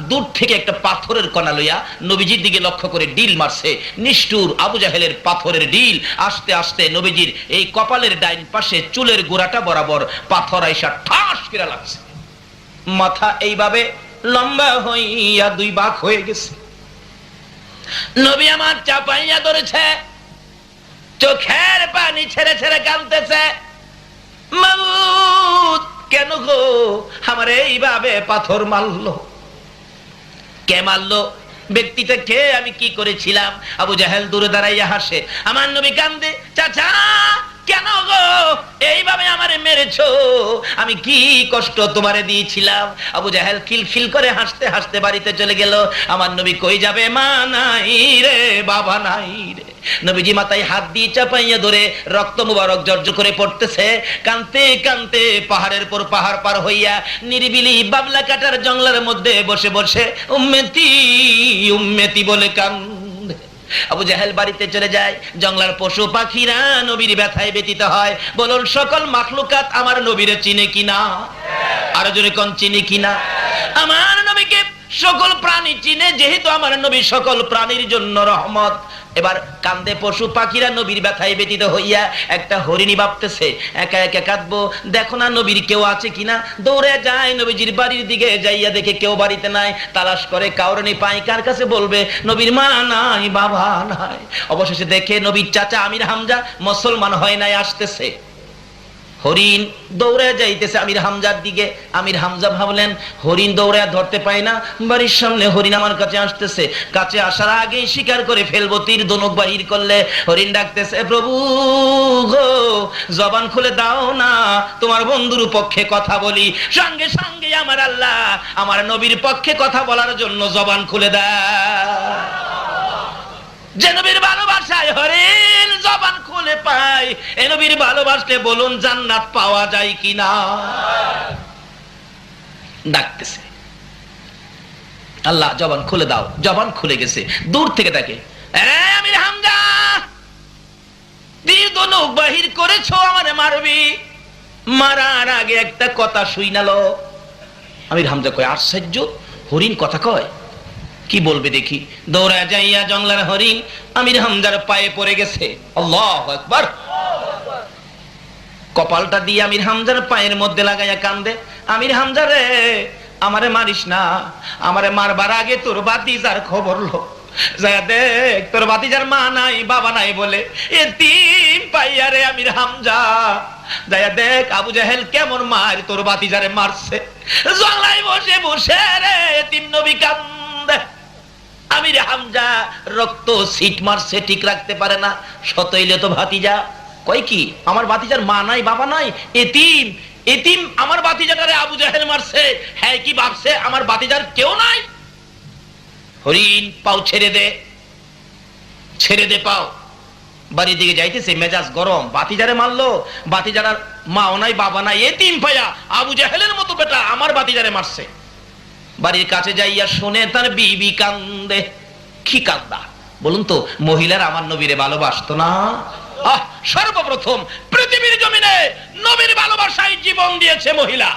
দূর থেকে একটা পাথরের কণা লইয়া নবীজির দিকে লক্ষ্য করে ডিল মারছে। নিষ্ঠুর আবু জাহেলের পাথরের ডিল আস্তে আস্তে নবীজির এই কপালের ডাইন পাশে চুলের গোড়াটা বরাবর পাথর আইসা ঠাস করে লাগছে। মাথা এইভাবে লম্বা হইয়া দুই ভাগ হয়ে গেছে। নবী আমার চাপাইয়া ধরেছে, চোখের পানি ছেড়ে ছেড়ে কাঁদতেছে, মাবুদ কেন গো আমার এইভাবে পাথর মারলো? কে মারলো? ব্যক্তিটা কে? আমি কি করেছিলাম? আবু জাহেল দূরে দাঁড়াইয়া হাসে। আমার নবী কান্দে, চাচা কেন গো এইভাবে আমারে মেরেছো? আমি কি কষ্ট তোমারে দিয়েছিলাম? আবু জাহেল খিলখিল করে হাসতে হাসতে বাড়িতে চলে গেল। আমার নবী কই যাবে? মা নাই রে, বাবা নাই রে। নবীজি মাথায় হাত দিয়ে চাপাইয়া ধরে রক্ত মুবারক জর্জর করে পড়তেছে। কানতে কানতে পাহাড়ের পর পাহাড় পার হইয়া নিরিবিলি বাবলা কাটার জঙ্গলের মধ্যে বসে বসে উম্মতি উম্মতি বলে কান্দে। আবু জাহেল বাড়িতে চলে যায়। জঙ্গলার পশু পাখিরা নবীর ব্যথায় ব্যথিত হয়। বলুন সকল মাখলুকাত আমার নবীরে চিনে কিনা? আরো জোরে কোন চিনে কিনা? আমার নবীকে সকল প্রাণী চিনে, যেহেতু আমার নবী সকল প্রাণীর জন্য রহমত। এবার কান্দে পশু পাখিরা নবীর ব্যথায় ব্যথিত হইয়া। একটা হরিণী ভাবতেছে একা একা কাঁদবো, দেখো না নবীর কেউ আছে কিনা। দৌড়ে যায় নবীজির বাড়ির দিকে, যাইয়া দেখে কেউ বাড়িতে নাই। তালাশ করে কাউরনি পাই, কার কাছে বলবে? নবীর মা নাই, বাবা নাই। অবশেষে দেখে নবীর চাচা আমির হামজা মুসলমান হয় নাই, আসতেছে। হরিণ দৌড়ে যাইতেছে আমির হামজার দিকে। আমির হামজা ভাবলেন হরিণ দৌড়ে ধরতে পায় না, বাড়ির সামনে হরিণ আমার কাছে আসতেছে, কাছে আসার আগেই শিকার করে ফেলবো, তীর ধনুক বাহির করলে। হরিণ ডাকতেছে, প্রভু গো জবান খুলে দাও না, তোমার বন্ধুর পক্ষে কথা বলি। সঙ্গে সঙ্গে আমার আল্লাহ আমার নবীর পক্ষে কথা বলার জন্য জবান খুলে দেয়। যে নবীর ভালোবাসায় হরিণ জবান খুলে পায়, এ নবীর ভালোবাসলে বলুন জান্নাত পাওয়া যায় কিনা? ডাকতেছে, আল্লাহ জবান খুলে দাও। জবান খুলে গেছে। দূর থেকে দেখে, আমির হামজা তীর ধনুক বাহির করেছো, আমারে মারবি। মারার আগে একটা কথা শুইনালো। আমির হামজা কয়, আশ্চর্য, হরিণ কথা কয়, কি বলবে দেখি। দৌড়া যাইয়া জঙ্গলার হরিণ আমির হামজার পায়ে পড়ে গেছে। আল্লাহু আকবার। কপালটা দিয়ে আমির হামজার পায়ের মধ্যে লাগাইয়া কান্দে, আমির হামজা রে আমারে মারিস না, আমারে মারবার আগে তোর ভাতিজার খবর লো। যায়া দেখ তোর ভাতিজার মা নাই, বাবা নাই বলে এতিম পাইয়া রে আমির হামজা। যায়া দেখ আবু জাহেল কেমন মার তোর ভাতিজারে মারছে। জঙ্গলায় বসে বসে রে এতিম নবী কান্দে। আমির হামজা রক্ত সিট মারছে, ঠিক রাখতে পারে না। সতইলে তো ভাতিজা। কয় কি আমার ভাতিজার মা নাই, বাবা নাই, এতিম। এতিম আমার ভাতিজাটারে আবু জাহেল মারছে। হ্যাঁ কি ভাবছে আমার ভাতিজার কেউ নাই? হরিণ পাও ছেড়ে দে, ছেড়ে দে পাও। বাড়ির দিকে যাইতেছে, মেজাজ গরম। ভাতিজারে মারলো, ভাতিজার মাও নাই, বাবা নাই, এতিম পাইয়া আবু জাহেলের মতো বেটা আমার ভাতিজারে মারছে। বাড়ির কাছে যাইয়া শুনে তার বিবি কান্দে। কি কান্দা বলুন তো? মহিলার আমার নবীরে ভালোবাসতো না? সর্বপ্রথম পৃথিবীর জমিনে নবীর ভালোবাসায় জীবন দিয়েছে মহিলা।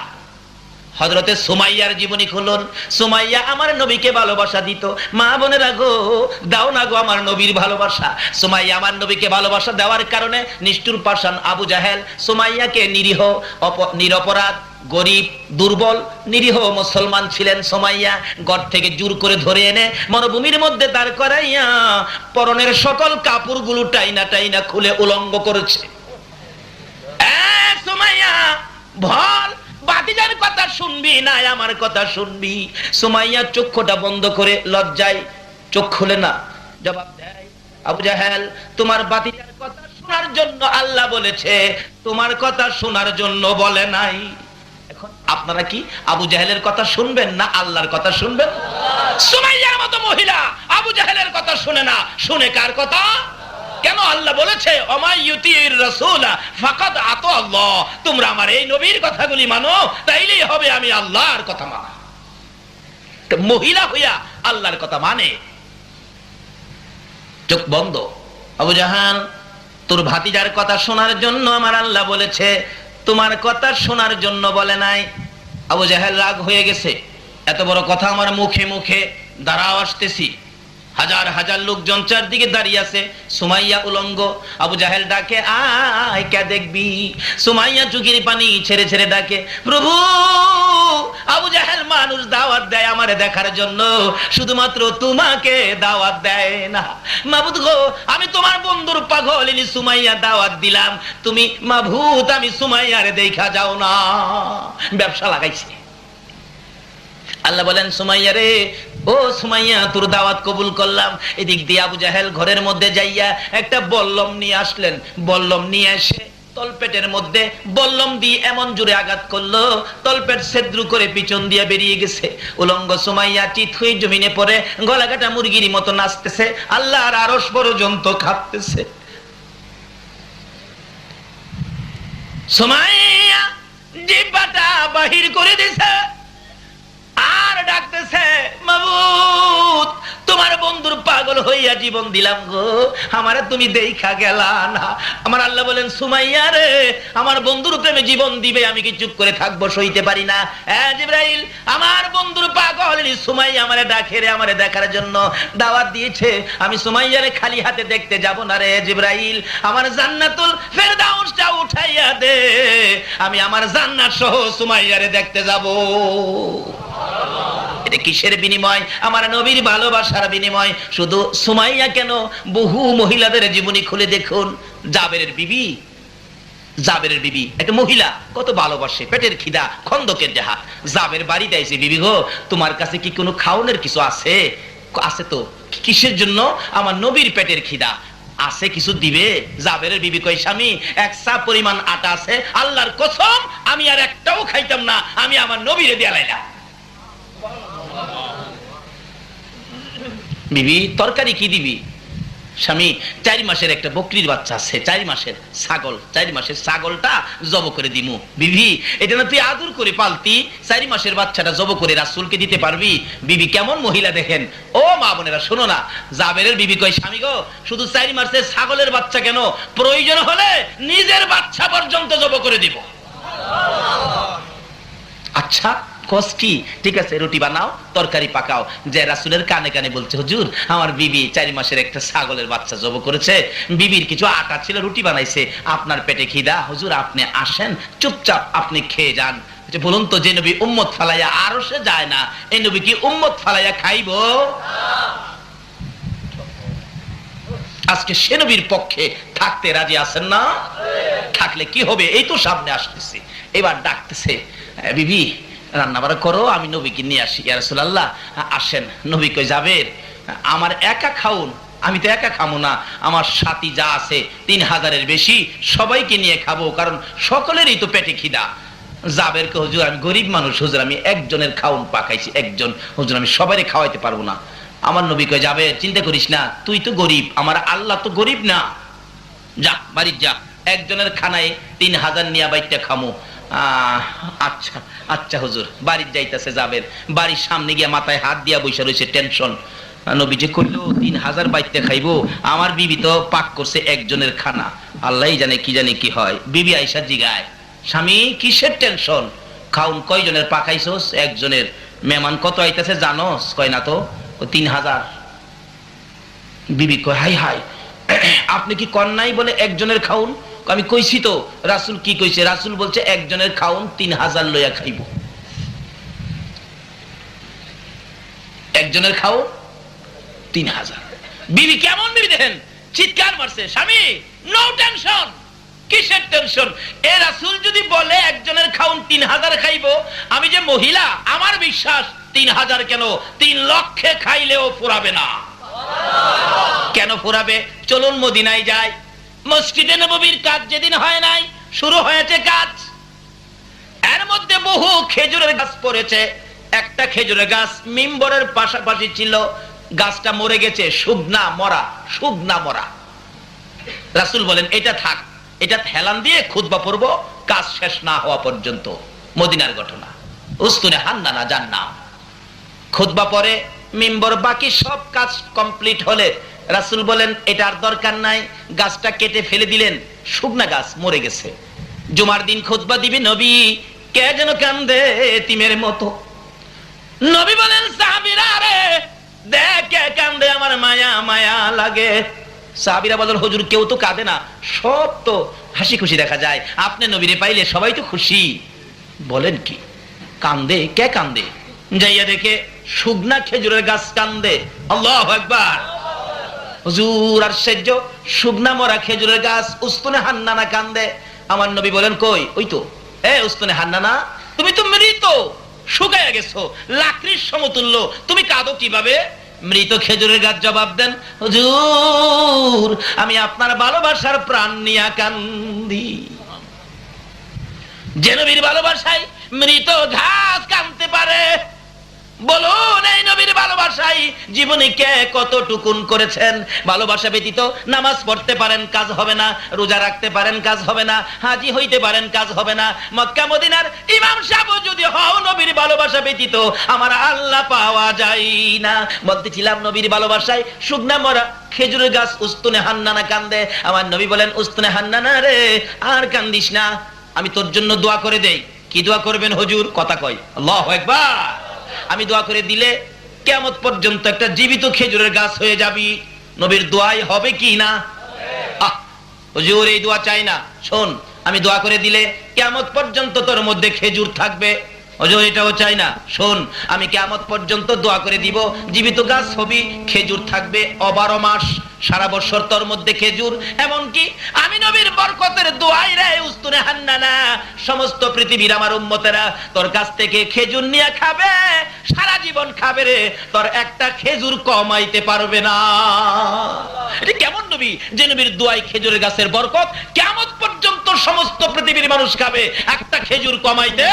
হযরতে সুমাইয়ার জীবনী খুলুন। সুমাইয়া আমার নবীকে ভালোবাসা দিত। মা বোনেরা গো, দাও না গো আমার নবীর ভালোবাসা। সুমাইয়া আমার নবীকে ভালোবাসা দেওয়ার কারণে নিষ্ঠুর পাষাণ আবু জাহেল সুমাইয়াকে নিরীহ নিরপরাধ গরিব দুর্বল নিরীহ মুসলমান ছিলেন সুমাইয়া, ঘর থেকে জোর করে ধরে এনে মরুভূমির মধ্যে দাঁড় করাইয়া পরনের সকল কাপড়গুলো টাইনা টাইনা খুলে উলঙ্গ করেছে। সুমাইয়া ভল ভাতিজার কথা শুনবি না আমার কথা শুনবি? সুমাইয়া চক্ষুটা বন্ধ করে লজ্জায় চোখ খুলে না। জবাব দেয়, আবু জাহেল তোমার ভাতিজার কথা শোনার জন্য আল্লাহ বলেছে, তোমার কথা শোনার জন্য বলে নাই। এখন আপনারা কি আবু জাহেলের কথা শুনবেন না আল্লাহর কথা শুনবেন? সুমাইয়ার মতো মহিলা আবু জাহেলের কথা শুনে না, শুনে কার কথা? কেন আল্লাহ বলেছে অমাইয়ুতির রাসূলা ফাকাদ আতা আল্লাহ, তোমরা আমার এই নবীর কথাগুলি মানো, তাইলেই হবে আমি আল্লাহর কথা মানা। মহিলা হইয়া আল্লাহর কথা মানে। চোখ বন্ধ। আবু জাহাল তোর ভাতিজার কথা শোনার জন্য আমার আল্লাহ বলেছে, তোমার কথা শোনার জন্য বলে নাই। আবু জাহেল রাগ হয়ে গেছে। এত বড় কথা আমার মুখে মুখে দাঁড়াও, আসতেছি। হাজার হাজার লোকজন চারদিকে দাঁড়িয়ে আছে। সুমাইয়া উলঙ্গ। আবু জাহেল ডাকে, আয় কে দেখবি। সুমাইয়া চোখের পানি ছেড়ে ছেড়ে ডাকে, প্রভু। আবু জাহেল মানুষ দাওয়াত দেয় আমারে দেখার জন্য, শুধুমাত্র তোমাকে দাওয়াত দেয় না। মাবুদ গো, আমি তোমার বন্ধুর পাগল সুমাইয়া দাওয়াত দিলাম, তুমি মাবুদ আমি সুমাইয়ারে দেখা যাও না। ব্যবসা লাগাইছে। আল্লাহ বলেন, সুমাইয়া রে, ও সুমাইয়া, তোর দাওয়াত কবুল করলাম। এদিক দিয়ে আবু জাহেল ঘরের মধ্যে যাইয়া একটা বল্লম নিয়ে আসলেন। বল্লম নিয়ে এসে তলপেটের মধ্যে বল্লম দিয়ে এমন জোরে আঘাত করলো, তলপেট ছেদ্র করে পিছন দিয়ে বেরিয়ে গেছে। উলঙ্গ সুমাইয়া চিৎ হয়ে জমিনে পড়ে গলাকাটা মুরগির মতো নাচতেছে, আল্লাহর আরশ পর্যন্ত কাঁপতেছে। সুমাইয়া জিহ্বাটা বাহির করে দিছে আর ডাকতেছে, মাবুদ তোমার বন্ধুর পাগল হইয়া জীবন দিলাম গো, আমারে তুমি দেখা গেলা না। আমার আল্লাহ বলেন, সুমাইয়া রে, আমার বন্ধুর প্রেমে জীবন দিবে, আমি কি চুপ করে থাকবো? সইতে পারি না। জিবরাইল, আমার বন্ধুর পাগল সুমাইয়া আমারে ডাকে রে, আমারে দেখার জন্য দাওয়াত দিয়েছে, আমি সুমাইয়ারে খালি হাতে দেখতে যাব না রে। জিবরাইল, আমার জান্নাতুল ফেরদাউসটা উঠাইয়া দে, আমি আমার জান্নাত সহ সুমাইয়ারে দেখতে যাব। এটা কিসের বিনিময়? আমার নবীর ভালোবাসার বিনিময়। শুধু সুমাইয়া কেন, বহু মহিলাদের জীবনী খুলে দেখুন। জাবেরের বিবি একটা মহিলা, কত ভালোবাসে, পেটের খিদা, খন্দকের জাহাজ। জাবের বাড়িতে আইছে, বিবি গো, তোমার কাছে কি কোনো খাওনের কিছু আছে? আছে তো। কিসের জন্য? আমার নবীর পেটের খিদা আছে, কিছু দিবে? জাবেরের বিবি কই, স্বামী, এক সা পরিমাণ আটা আছে, আল্লাহর কসম আমি আর একটাও খাইতাম না, আমি আমার নবীরে দিয়া লাইলাম। বিবি, তরকারি কি দিবি? স্বামী, 4 মাসের একটা বকরির বাচ্চা আছে, 4 মাসের ছাগল, 4 মাসের ছাগলটা জব করে দিমু। বিবি, এটা না তুই আদর করে পালতি, 4 মাসের বাচ্চাটা জব করে রাসূলকে দিতে পারবি? বিবি কেমন মহিলা দেখেন। ও মা বোনেরা শোনো না, জাবেরের বিবি কয়, স্বামী গো, শুধু 4 মাসের ছাগলের বাচ্চা কেন, প্রয়োজন হলে নিজের বাচ্চা পর্যন্ত জব করে দিব। আচ্ছা কষ্টি, ঠিক আছে, রুটি বানাও, তরকারি পাকাও। যে রাসূলের কানে কানে বলছে, হুজুর আমার বিবি 4 মাসের একটা ছাগলের বাচ্চা জব করেছে, বিবির কিছু আটা ছিল, রুটি বানাইছে, আপনার পেটে খিদা, হুজুর আপনি আসেন, চুপচাপ আপনি খেয়ে যান। বলুন তো, যে নবী উম্মত ফালাইয়া আরশে যায় না, এই নবী কি উম্মত ফালাইয়া খাইব? আজকে সে নবীর পক্ষে থাকতে রাজি আছেন না? থাকলে কি হবে? এই তো সামনে আসতেছে, এবার ডাকতেছে, বিবি রান্না বাড়া করো, আমি নবীকে নিয়ে আসি। ইয়া রাসূলুল্লাহ, আসেন। নবী কই, যাবের, আমার একা খাউন, আমি তো একা খাবো না, আমার সাথী যা আছে 3000-এর বেশি, সবাইকে নিয়ে খাবো, কারণ সকলেরই তো পেটে খিদা। জাবের কে, হুজুর আমি গরিব মানুষ, হুজুর আমি একজনের খাউন পাকাইছি, একজন, হুজুর আমি সবাইকে খাওয়াইতে পারবো না। আমার নবী কই, যাবে, চিন্তা করিস না, তুই তো গরিব, আমার আল্লাহ তো গরিব না, যা বাড়ি যা, একজনের খানায় 3000 নিয়ে বাইতে খামো। আচ্ছা আচ্ছা হুজুর। বাড়ির যাইতেছে জাবের, বাড়ির সামনে গিয়া মাথায় হাত দিয়া বসে রয়েছে, টেনশন। নবীজি কইলো, 3000 বাইতে খাইবো, আমার বিবি তো পাক করছে একজনের খানা, আল্লাহই জানে কি জানে কি হয়। বিবি আইসা জিগায়, স্বামী কিসের টেনশন, খাউন কয়জনের পাকাইছস? একজনের। মেহমান কত আইতাছে জানোস? কয় না তো। 3000। বিবি কয়, হাই হাই, আপনি কি কন্যাই বলে একজনের খাউন? আমি কইছি তো। রাসূল কি কইছে? রাসূল বলছে একজনের খাউন 3000 লইয়া খাইব, একজনের খাও 3000। বিবি কেমন বিবি দেখেন, চিৎকার মারছে, স্বামী নো টেনশন। কিসের টেনশন? এ রাসূল যদি বলে একজনের খাউন 3000 খাইব, আমি যে মহিলা, আমার বিশ্বাস 3000 কেন 3 লক্ষে খাইলেও ফুরাবে না। কেন ফুরাবে? চলুন মদিনায় যাই। মসজিদে নববীর কাজ যেদিন হয় নাই, শুরু হয়েছে কাজ। এর মধ্যে বহু খেজুরের গাছ পড়েছে। একটা খেজুরের গাছ মিম্বরের পাশাপাশি ছিল, গাছটা মরে গেছে, শুকনা মরা, শুকনা মরা। রাসূল বলেন, এটা থাক, এটা হেলান দিয়ে খুতবা পড়বো কাজ শেষ না হওয়া পর্যন্ত। মদিনার ঘটনা, উস্তুনে হান্নানা জান্নাহ। খুতবা পরে মিম্বর, বাকি সব কাজ কমপ্লিট হলে রাসূল বলেন, এটার দরকার নাই, গাছটা কেটে ফেলে দিলেন, শুকনা গাছ মরে গেছে। জুমার দিন খুতবা দিবে নবী, কে যেন কান্দে এতিমের মতো। নবী বলেন সাহাবীরা রে দেখ কে কান্দে, আমার মায়া মায়া লাগে। সাহাবীরা বলেন হুজুর কেউ তো কাঁদে না, সব তো হাসি খুশি দেখা যায়, আপনি নবীরে পাইলে সবাই তো খুশি। বলেন কি কান্দে? কে কান্দে? যাইয়া দেখে শুকনা খেজুরের গাছ কান্দে। আল্লাহু আকবার। হুজুর আশ্চর্য, শুকনা মরা খেজুরের গাছ উস্তুনে হান্নানা কান্দে। আমার নবী বলেন কই? ওই তো, এ উস্তুনে হান্নানা, তুমি তো মৃত, শুকায়া গেছো, লাকড়ির সমতুল্য, তুমি কাঁদো কিভাবে? মৃত খেজুরের গাছ জবাব দেন, হুজুর আমি আপনার ভালোবাসার প্রাণ নিয়া কান্দি। যে নবীর ভালোবাসায় মৃত ঘাস কাঁদতে পারে, বলুন এই নবীর ভালোবাসায় জীবনে কে কতটুকুন করেছেন? ভালোবাসা ব্যতীত নামাজ পড়তে পারেন, কাজ হবে না, রোজা রাখতে পারেন, কাজ হবে না, হাজী হইতে পারেন, কাজ হবে না, মক্কা মদিনার ইমাম সাহেব যদি হও, নবীর ভালোবাসা ব্যতীত আমার আল্লাহ পাওয়া যায় না। বলতেছিলাম নবীর ভালোবাসায় শুকনা মরা খেজুরের গাছ উস্তুনে হান্নানা কান্দে। আমার নবী বলেন উস্তুনে হান্নানা রে আর কান্দিস না, আমি তোর জন্য দোয়া করে দেই। কি দোয়া করবেন হুজুর? কথা কয় আল্লাহু আকবার। আমি দোয়া করে দিলে কিয়ামত পর্যন্ত একটা জীবিত খেজুরের গাছ হয়ে যাবি। নবীর দোয়াই হবে কি না? হুজুর এই দোয়া চাই না, শোন আমি দোয়া করে দিলে কিয়ামত পর্যন্ত তোর মধ্যে খেজুর থাকবে। হুজুর এটাও চাই না, শোন আমি কিয়ামত পর্যন্ত দোয়া করে দিব, জীবিত গাছ হবি, খেজুর থাকবে 12 মাস, সারা বছর তোর মধ্যে খেজুর। এমনকি আমি নবীর বরকতের দোয়াই রে উস্তুনে হান্নানা, সমস্ত পৃথিবীর আমার উম্মতেরা তোর কাছ থেকে খেজুর নিয়ে খাবে, সারা জীবন খাবে রে, তোর একটা খেজুর কমাইতে পারবে না। এটা কেমন নবী? যে নবীর দোয়াই খেজুরের গাছের বরকত, কিয়ামত পর্যন্ত সমস্ত পৃথিবীর মানুষ খাবে, একটা খেজুর কমাইতে।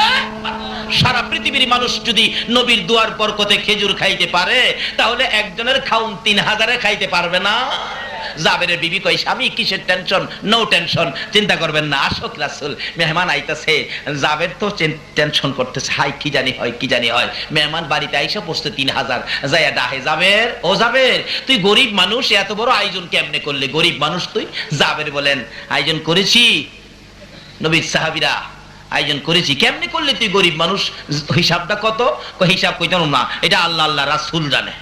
সারা পৃথিবীর মানুষ যদি নবীর দোয়ার বরকতে খেজুর খাইতে পারে, তাহলে একজনের খাউন 3000-এ খাইতে পারবে না। জাবেরের বিবি কই, স্বামী কিসের টেনশন? নো টেনশন, চিন্তা করবেন না, আসক রাসূল, মেহমান আইতাছে। জাবের তো টেনশন করতেছে, হাই কি জানি হয়, কি জানি হয়। মেহমান বাড়িতে আইসা পড়ছে 3000, যাইয়া ডাহে জাবের, ও জাবের তুই গরিব মানুষ, এত বড় আয়োজন কেমনে করলে? গরিব মানুষ তুই? জাবের বলেন আয়োজন করেছি নবীর সাহাবীরা, আয়োজন করেছি। কেমনে করলে তুই গরিব মানুষ? হিসাবটা কত? হিসাব কইতাম না, এটা আল্লাহ আল্লাহ রাসূল জানে।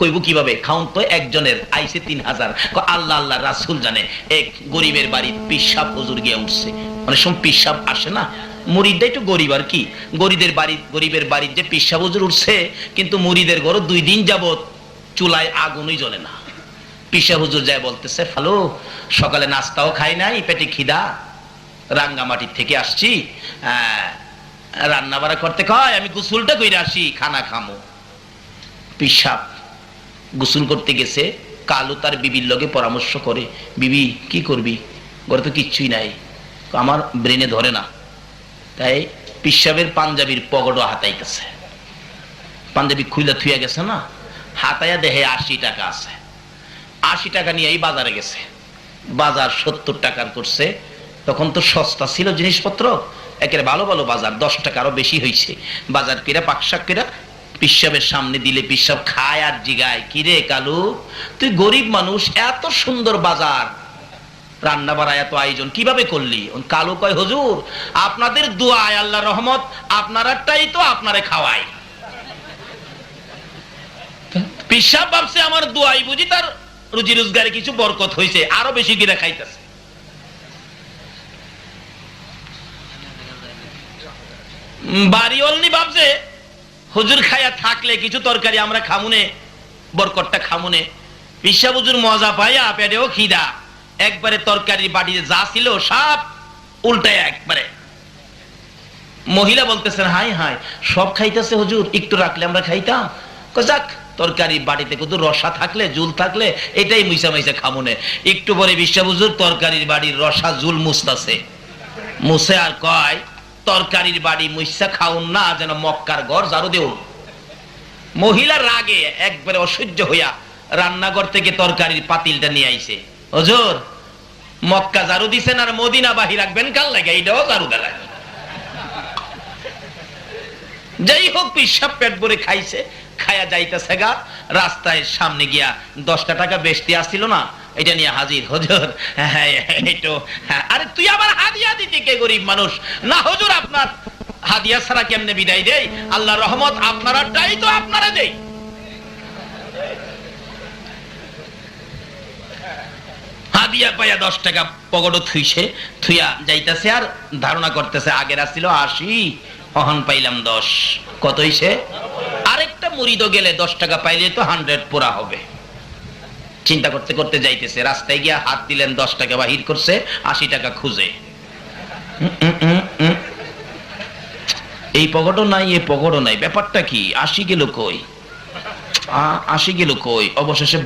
কইব কিভাবে? খাউন তো একজনের আইছে 3000, আল্লাহ আল্লাহ রাসূল জানে। এক গরিবের বাড়ির পিসাব হুজুর গিয়ে উঠছে, অনেক সময় পিসাব আসে না, মুরিদটা একটু গরিব আর কি, গরিবের বাড়ির যে পিসাব হুজুর উঠছে, কিন্তু মুরিদের ঘর 2 দিন যাবত চুলায় আগুনই জ্বলে না। পিসাব হুজুর যায় বলতেছে, হ্যালো সকালে নাস্তাও খাই নাই, পেটে খিদা, রাঙ্গামাটির থেকে আসছি, রান্না বাড়া করতে কয়, আমি গোসলটা কইরা আসি, খানা খামো। পিসাব গোসল করতে গেছে, কালু তার বিবির লগে পরামর্শ করে, বিবি কি করবি, ঘরে তো কিচ্ছুই নাই, আমার ব্রেনে ধরে না। তাই পিসাবের পাঞ্জাবির পকেটও হাতাইতেছে, পাঞ্জাবি খুইলা থুইয়া গেছে না, হাতাইয়া দেহে 80 টাকা আছে, 80 টাকা নিয়ে এই বাজারে গেছে, বাজার 70 টাকার করছে। তখন তো সস্তা ছিল জিনিসপত্র, একেবারে ভালো ভালো বাজার, 10 টাকা আরো বেশি হয়েছে। বাজার কিরা পাকশাক কিরা পিসাবের সামনে দিলে, পিসাব খায় আর জিগায়, কিরে কালু তুই গরিব মানুষ, এত সুন্দর বাজার, রান্না বাড়া এত আয়োজন কিভাবে করলি? কালু কয়, হুজুর আপনাদের দোয়ায় আল্লাহর রহমত, আপনারাটাই তো আপনারে খাওয়াই। পিসাব ভাবছে আমার দোয়াই বুঝি তার রুজি রোজগারে কিছু বরকত হয়েছে, আরো বেশি কিনা খাইতেছে। বাড়ি অলনি ভাবছে হুজুর খাইয়া থাকলে কিছু তরকারি আমরা খামুনে, বরকতটা খামুনে। পিসাব হুজুর মজা পাইয়া পেটেও খিদা, একবারে তরকারি বাড়িতে যা ছিল সব উল্টায় একবারে। মহিলা বলতেছেন, হাই হাই সব খাইতেছে হুজুর, একটু রাখলে আমরা খাইতাম। যাক তরকারি বাড়িতে কত রসা থাকলে, জুল থাকলে এটাই মুইসা মুইসা খামুনে। একটু পরে পিসাব হুজুর তরকারির বাড়ির রসা জুল মুছতাছে, মুছে আর কয়, তরকারির বাড়ি মুইসা খাউন না, যেন মক্কার ঘর ঝাড়ু দেও। মহিলা রাগে একবারে অসহ্য হইয়া রান্নাঘর থেকে তরকারির পাতিলটা নিয়ে আইছে, হুজুর মক্কা ঝাড়ু দিছেন আর মদিনা বাহি রাখবেন কাল লাগে, এইটাও ঝাড়ু দেয়। যাই হোক পিসাব পেট ভরে খাইছে, খায়া যাইতেছে গা, রাস্তায় সামনে গিয়া 10 টাকা বেশি আসছিল না, এটা নিয়ে হাজির, হুজুর আরে তুই আবার হাদিয়া দিতে কে গরিব মানুষ? না হুজুর আপনার হাদিয়া ছাড়া কেমনে বিদায় দেই? আল্লাহ রহমত আপনারাটাই তো আপনারা দেই। হাদিয়া পাইয়া 10 টাকা পকেটে থুইয়া যাইতেছে আর ধারণা করতেছে আগের আসছিল 80, অহন পাইলাম 10, কত হইছে? আরেকটা মুরিদও গেলে 10 টাকা পাইলে তো 100 পুরা হবে। চিন্তা করতে করতে যাইতেছে, রাস্তায় গিয়া হাত দিলেন, 10 টাকা বাহির করছে, 80 টাকা খুঁজে, এই পকেটও নাই, এই পকেটও নাই, ব্যাপারটা কি? 80 গেল কই, 80 গেল কই? অবশেষে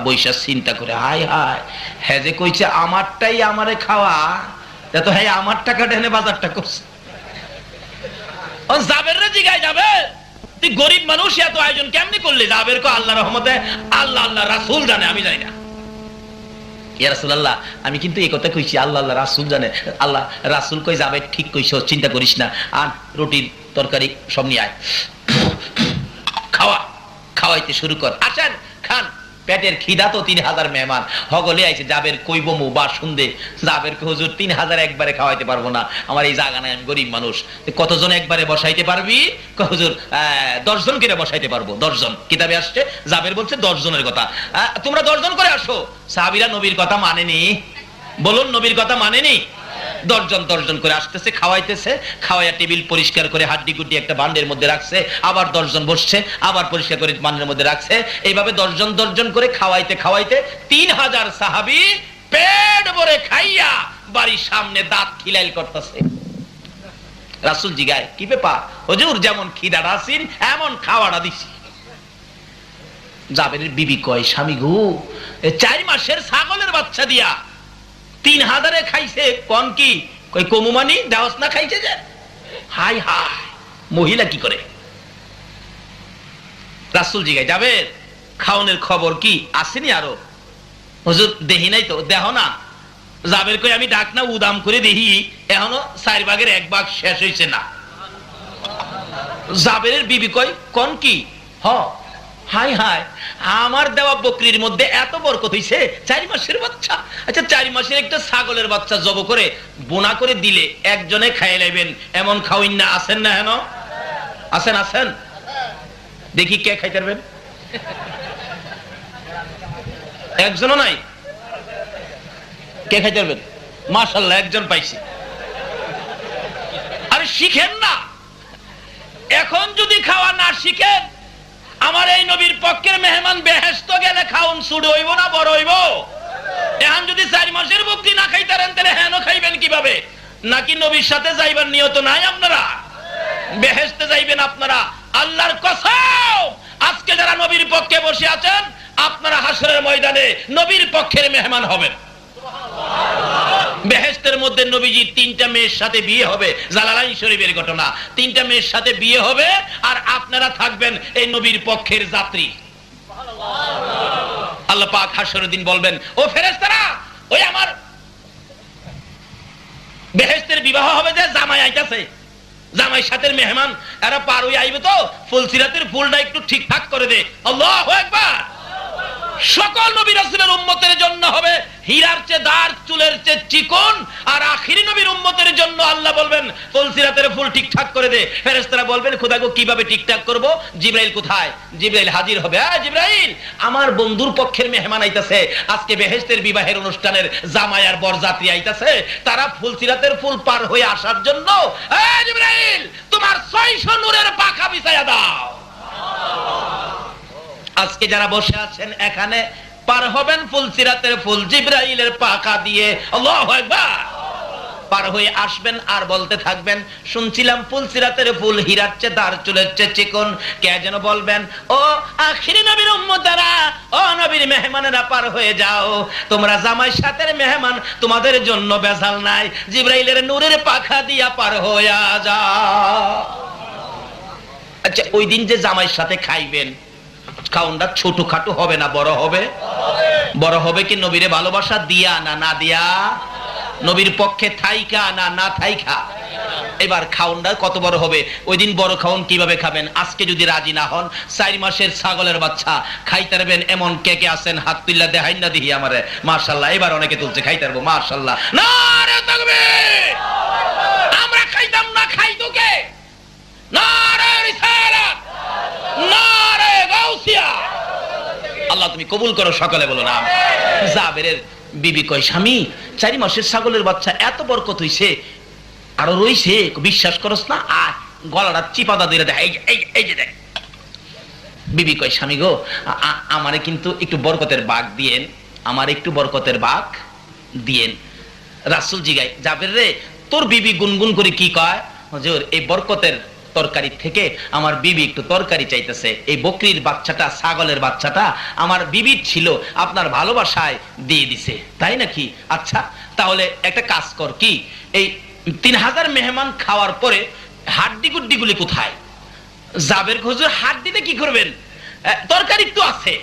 বৈশা চিন্তা করে, হায় হায়, হ্যাঁ যে কইছে আমারটাই আমারে খাওয়া, তো হ্যাঁ আমার টাকা ঢেনে বাজারটা করছে। জাবের রে জিগায়, যাবে তুই গরিব মানুষ, এত আয়োজন কেমনি করলি? জাবের কো আল্লাহ রহমতে, আল্লাহ আল্লাহ রাসূল জানে, আমি জানি না। ইয়া রাসূলুল্লাহ, আমি কিন্তু এই কথা কইছি, আল্লাহ আল্লাহ রাসূল জানে। আল্লাহ রাসূল কই যাবে, ঠিক কইছো, চিন্তা করিস না, আর রুটি তরকারি সব নিয়ে আয়, খাওয়াইতে শুরু কর, আসেন খান। পেটের খিদা তো 3000 মেহমান হগলে আইছে, যাবের কইবমু বা শুনদে, যাবের কে হুজুর 3000 একবারে খাওয়াইতে পারবো না, আমার এই জায়গা নাই, আমি গরিব মানুষ। কতজন একবারে বসাইতে পারবি? হুজুর 10 জন করে বসাইতে পারবো। 10 জন কিতাবে আসছে, যাবের বলছে 10 জনের কথা, তোমরা 10 জন করে আসো। সাহাবীরা নবীর কথা মানেনি? বলুন, নবীর কথা মানেনি? 10 জন করে আসতেছে, খাওয়াইতেছে, খাওয়াইয়া টেবিল পরিষ্কার করে হাড্ডি গুড্ডি একটা বান্ডের মধ্যে রাখছে, আবার 10 জন বসছে, আবার পরিষ্কার করে বান্ডের মধ্যে রাখছে, এইভাবে 10 জন করে খাওয়াইতে খাওয়াইতে 3000 সাহাবী পেট ভরে খাইয়া বাড়ির সামনে দাঁত খিলাইল করতেছে। রাসূল জিগায়, কি ব্যাপার হুজুর? যেমন খিদাটা আছেন এমন খাওয়াটা দিছি। জাবেরের বিবি কয়, স্বামী গো, 4 মাসের ছাগলের বাচ্চা দিয়া 3000 খাইছে, কোন কি? কই কমুমানি দেওয়াস না খাইছে যে। হাই হাই, মহিলা কি করে? রাসূল জিগায়, যাবে খাওনের খবর কি আসেনি আরো? হুজুর দেহি নাই তো। দেহ না? যাবের কই, আমি ডাক না উদাম করে দেখি, এখনো 4 ভাগের 1 ভাগ শেষ হইছে না। জাবেরের বিবি কই, কোন কি? হ, হাই হাই, আমার দেওয়া বকরির মধ্যে এত বরকত হইছে, 4 মাসের বাচ্চা। আচ্ছা 4 মাসের একটা ছাগলের বাচ্চা জব করে বোনা করে দিলে একজনে খাই লাইবেন, এমন খাওইন না? আছেন না? হেন আছেন? আছেন? দেখি কে খাইতে পারবেন? একজনও নাই? কে খাইতে পারবেন? মাশাআল্লাহ, একজন পাইছি। আরে শিখেন না, এখন যদি খাওয়া না শিখেন, আমার এই নবীর পক্ষের মেহমান বেহেশত গেলে খাউন ছুড়ে হইব না বড় হইব? এখন যদি 4 মাসের বকরি না খাইতারেন, তাহলে হেন খাইবেন কিভাবে? নাকি নবীর সাথে যাইবার নিয়ত নাই আপনারা? বেহেশতে যাইবেন আপনারা? আল্লাহর কসম, আজকে যারা নবীর পক্ষে বসে আছেন, আপনারা হাসরের ময়দানে নবীর পক্ষের মেহমান হবেন। বেহেশতের মধ্যে নবীজি 3টা মেয়ের সাথে বিয়ে হবে, জালালাইন শরীফের ঘটনা। 3টা মেয়ের সাথে বিয়ে হবে, আর আপনারা থাকবেন এই নবীর পক্ষের যাত্রী। আল্লাহ পাক হাসরের দিন বলবেন, ও ফেরেশতারা, ওই আমার বেহেশতের বিবাহ হবে, যে জামাই আইতাছে, জামাই সাথের মেহমান, এরা পার হয়ে আইবে, তো ফুলসিরাতের ফুলটা একটু ঠিকঠাক করে দে। আল্লাহু আকবার। সকল নবী রাসূলের উম্মতের জন্য হবে হীরার চেয়ে দার, চুলের চেয়ে চিকন, আর আখিরি নবীর উম্মতের জন্য আল্লাহ বলবেন ফুলসিরাতের ফুল ঠিকঠাক করে দে। ফেরেশতারা বলবেন, খোদা গো কিভাবে ঠিকঠাক করব? জিবরাইল কোথায়? জিবরাইল হাজির হবে। জিবরাইল, আমার বন্ধুর পক্ষের মেহমান আইতাছে, আজকে বেহেশতের বিবাহের অনুষ্ঠানের জামাই আর বরযাত্রী আইতাছে, তারা ফুলসিরাতের ফুল পার হয়ে আসার জন্য জিবরাইল তোমার 600 নূরের পাখা বিছায়া দাও। আজকে যারা বসে আছেন এখানে পার হবেন ফুলসিরাতের ফুল জিবরাইলের পাখা দিয়ে। আল্লাহু আকবার। পার হয়ে আসবেন আর বলতে থাকবেন, শুনছিলাম ফুলসিরাতের ফুল হীরার চেয়ে দার, চুলের চেয়ে চিকন। কে যেন বলবেন, ও আখিরি নবীর উম্মতেরা, ও নবীর মেহমানেরা, পার হয়ে যাও, তোমরা জামাই সাথের মেহমান, তোমাদের জন্য বেজাল নাই, জিবরাইলের নূরের পাখা দিয়া পার হয়ে যাও। আচ্ছা, ওই দিন যে জামাইয়ের সাথে খাইবেন, খাওনটা ছোটখাটো হবে না বড় হবে? বড় হবে কি নবীরে ভালোবাসা দিয়া না না দিয়া? নবীর পক্ষে থাইকা না না থাইকা? এবার খাওনটা কত বড় হবে? ওই দিন বড় খাওন কিভাবে খাবেন? আজকে যদি রাজি না হন, 4 মাসের ছাগলের বাচ্চা খাইতে পারবেন এমন কে কে আছেন? হাত তুললা দেখাই না দেখি আমারে। মাশাআল্লাহ, এবার অনেকে তুলছে, খাইতে পারবো। মাশাআল্লাহ, নারে তাকবীর। আমরা খাইতাম না, খাইতো কে? নারে রিসালাত, নারে গাউসিয়া। আল্লাহ তুমি কবুল করো, সকলে বলো না। জাবেরের বিবি কয়, স্বামী 4 মাসের ছাগলের বাচ্চা এত বরকত হইছে, আরো রইছে, বিশ্বাস করস না? আর গলাটা চিপাদা দিয়ে দেখ, এই যে দেখ। বিবি কয়, স্বামী গো, আমারে কিন্তু একটু বরকতের বাগ দিয়েন, আমার একটু বরকতের বাগ দিয়েন। রাসূল জিগায়, জাবের রে, তোর বিবি গুনগুন করে কি কয়? হুজুর, এই বরকতের তরকারি থেকে আমার বিবি একটু তরকারি চাইতেছে। এই বকরির বাচ্চাটা, ছাগলের বাচ্চাটা আমার বিবির ছিল, আপনার ভালোবাসায় দিয়ে দিছে। তাই নাকি? আচ্ছা, তাহলে একটা কাজ কর, কি এই 3000 মেহমান খাওয়ার পরে হাড্ডি গুড্ডিগুলি কোথায়? জাবের, হুজুর হাড্ডিতে কি করবেন? তরকারি তো আছে।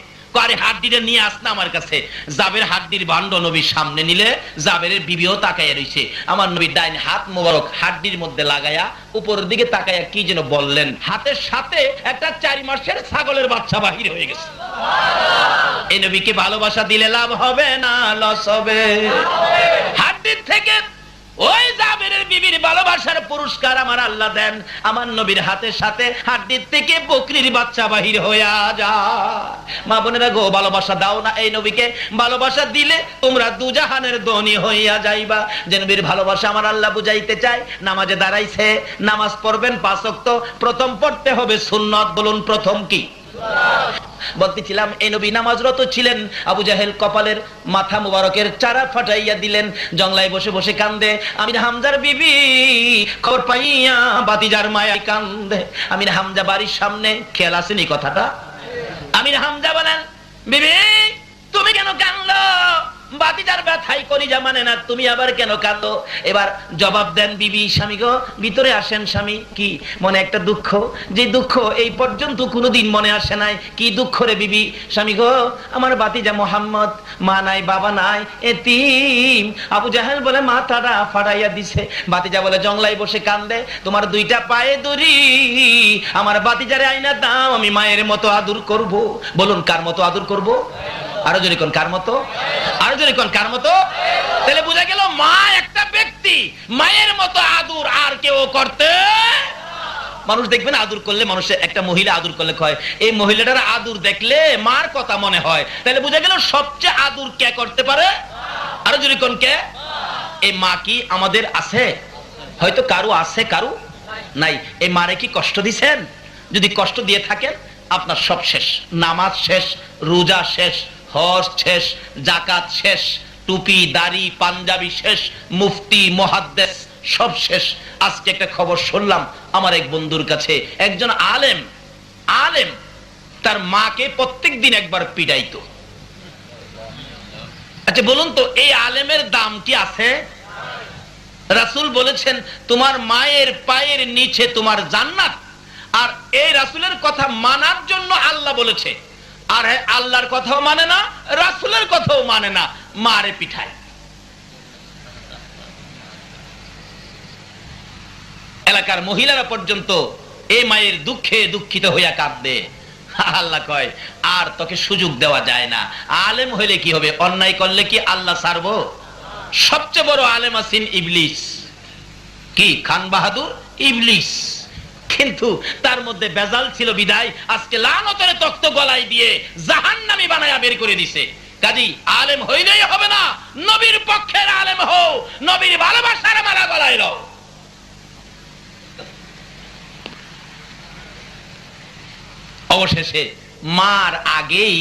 আরে হাড্ডিটা নিয়ে আস না আমার কাছে। জাবের হাড্ডির ভাণ্ড নবীর সামনে নিলে জাবেরের বিবিও তাকাইয়া রইছে। আমার নবীর ডাইন হাত মোবারক হাড্ডির মধ্যে লাগাইয়া উপরের দিকে তাকাইয়া কি যেন বললেন, হাতের সাথে একটা 4 মাসের ছাগলের বাচ্চা বাহির হয়ে গেছে। এই নবীকে ভালোবাসা দিলে লাভ হবে না লস হবে? হাড্ডির থেকে ওই জাবেরের বিবির ভালোবাসার পুরস্কার আমার আল্লাহ দেন। আমার নবীর হাতের সাথে হাড্ডির থেকে বকরির বাচ্চা বাহির হইয়া যায়। মা বোনেরা গো, ভালোবাসা দাও না এই নবীকে। ভালোবাসা দিলে তোমরা দুজাহানের ধনী হইয়া যাইবা। যে নবীর ভালোবাসা আমার আল্লাহ বুঝাইতে চায়। নামাজে দাঁড়াইছে, নামাজ পড়বেন 5 ওয়াক্ত, প্রথম পড়তে হবে সুন্নত। বলুন প্রথম কি? বলতেছিলাম, এই নবী নামাজরত ছিলেন, আবু জাহেল কপালের মাথা মুবারকের চারা ফাটাইয়া দিলেন, জংলায় বসে বসে কান্দে। আমির হামজার বিবি খবর পাইয়া বাতিজার মায়ায় কান্দে। আমির হামজা বাড়ির সামনে, খেয়াল আসেনি কথাটা? আমির হামজা বলেন, বিবি তুমি কেন কান্দো? বাতিজার ব্যথাই কলিজা মানে না, তুমি আবার কেন কাঁদো? এবার জবাব দেন বিবি, স্বামী গো ভিতরে আসেন। স্বামী, কি মনে একটা দুঃখ, যে দুঃখ এই পর্যন্ত কোনোদিন মনে আসে নাই। কি দুঃখ রে বিবি? স্বামী গো, আমার বাতিজা মোহাম্মদ, মা নাই বাবা নাই, এতিম। আবু জাহেল বলে মাথাটা ফাটাইয়া দিছে। বাতিজা বলে জংলায় বসে কান্দে, তোমার 2টা পায়ে দড়ি, আমার বাতিজারে আইনা দাও, আমি মায়ের মতো আদর করব। বলুন কার মতো আদর করব? আরো জোরে কোন কার মতো? আরো জোরে কোন কার মতো? তাহলে বোঝা গেল মা একটা ব্যক্তি, মায়ের মতো আদর আর কেউ করতে। মানুষ দেখবেন আদর করলে, মানুষের একটা মহিলা আদর করলে কয়, এই মহিলাটার আদর দেখলে মার কথা মনে হয়। তাহলে বোঝা গেল সবচেয়ে আদর কে করতে পারে? আরো জোরে কোন কে? এই মা কি আমাদের আছে? হয়তো কারো আছে, কারো নাই। এই মারে কি কষ্ট দিছেন? যদি কষ্ট দিয়ে থাকেন, আপনার সব শেষ। নামাজ শেষ, রোজা শেষ, হজ শেষ, জাকাত শেষ, টুপি দাড়ি পাঞ্জাবি শেষ, মুফতি মুহাদ্দিস সব শেষ। আজকে একটা খবর শুনলাম আমার এক বন্ধুর কাছে, একজন আলেম তার মাকে প্রত্যেকদিন একবার পিটাইতো। আচ্ছা বলুন তো, এই আলেমের দাম কি আছে? রাসূল বলেছেন, তোমার মায়ের পায়ের নিচে তোমার জান্নাত। আর এই রাসূলের কথা মানার জন্য আল্লাহ বলেছে, আর আল্লাহর কথাও মানে না, রাসূলের কথাও মানে না, মারে পিঠায়। এলাকার মহিলারা পর্যন্ত এই মায়ের দুঃখে দুঃখিত হইয়া কাঁদে। আল্লাহ কয়, আর তোকে সুযোগ দেওয়া যায় না। আলেম হইলে কি হবে? অন্যায় করলে কি আল্লাহ ছাড়বো? সবচেয়ে বড় আলেম আছেন ইবলিস। কি খান বাহাদুর? ইবলিস। কিন্তু তার মধ্যে বেজাল ছিল বিদায় আজকে লানতের তক্ত গলায় দিয়ে জাহান্নামী বানায়া বের করে দিছে। কাজী আলেম হইলেই হবে না, নবীর পক্ষের আলেম হও, নবীর ভালোবাসার মালা গলায় লও। অবশেষে মার আগেই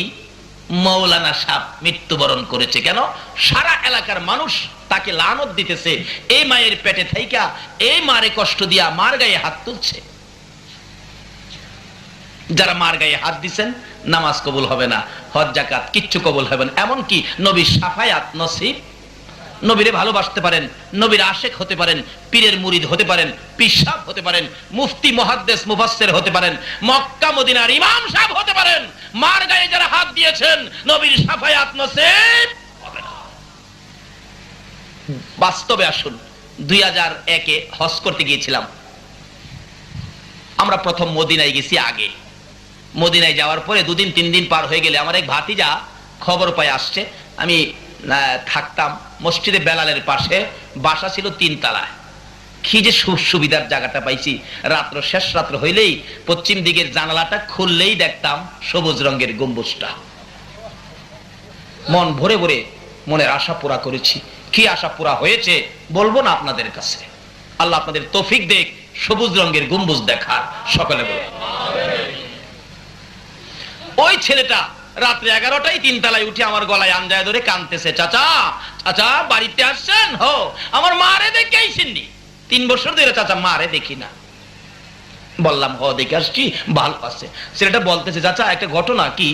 মৌলানা সাহেব মৃত্যুবরণ করেছে। কেন? সারা এলাকার মানুষ তাকে লানত দিতেছে, এই মায়ের পেটে থাইকা এই মারে কষ্ট দিয়া মার গায়ে হাত তুলছে। যারা মার গায়ে হাত দিচ্ছেন, নামাজ কবুল হবে না, হজ জাকাত কিচ্ছু কবুল হবে না। এমনকি নবীর শাফায়াত নসিব, নবীরে ভালোবাসতে পারেন, নবীর আশেক হতে পারেন, পীরের মুরিদ হতে পারেন, পিসাব হতে পারেন, মুফতি মুহাদ্দিস মুফাসসির হতে পারেন, মক্কা মদিনার ইমাম সাহেব হতে পারেন, মার গায়ে যারা হাত দিয়েছেন নবীর শাফায়াত নসিব হবে না। বাস্তবে আসুন, 2001-এ হজ করতে গিয়েছিলাম। আমরা প্রথম মদিনায় গেছি। আগে মদিনায় যাওয়ার পরে 2-3 দিন পার হয়ে গেলে আমার এক ভাতিজা খবর পায় আসছে। আমি থাকতাম মসজিদে বেলালের পাশে, বাসা ছিল 3 তলায়। কি যে সুবিধার জায়গাটা পাইছি। রাত্র শেষ রাত্র হইলেই পশ্চিম দিকের জানালাটা খুললেই দেখতাম সবুজ রঙের গম্বুজটা। মন ভরে ভরে মনের আশা পুরা করেছি। কি আশা পুরা হয়েছে বলবো না আপনাদের কাছে। আল্লাহ আপনাদের তৌফিক দেখ সবুজ রঙের গম্বুজ দেখার। সকলে বলে ওই ছেলেটা রাত্রে 11টায় 3 তলায় উঠে আমার গলায় আঞ্জায় ধরে কাঁদতেছে, চাচা চাচা বাড়িতে আসছেন? হো, আমার মারে দেখে আইসেননি। 3 বছর ধরে চাচা মারে দেখি না। বললাম হ দেখে আসছি, ভালো আছে। ছেলেটা বলতেছে, চাচা একটা ঘটনা কি,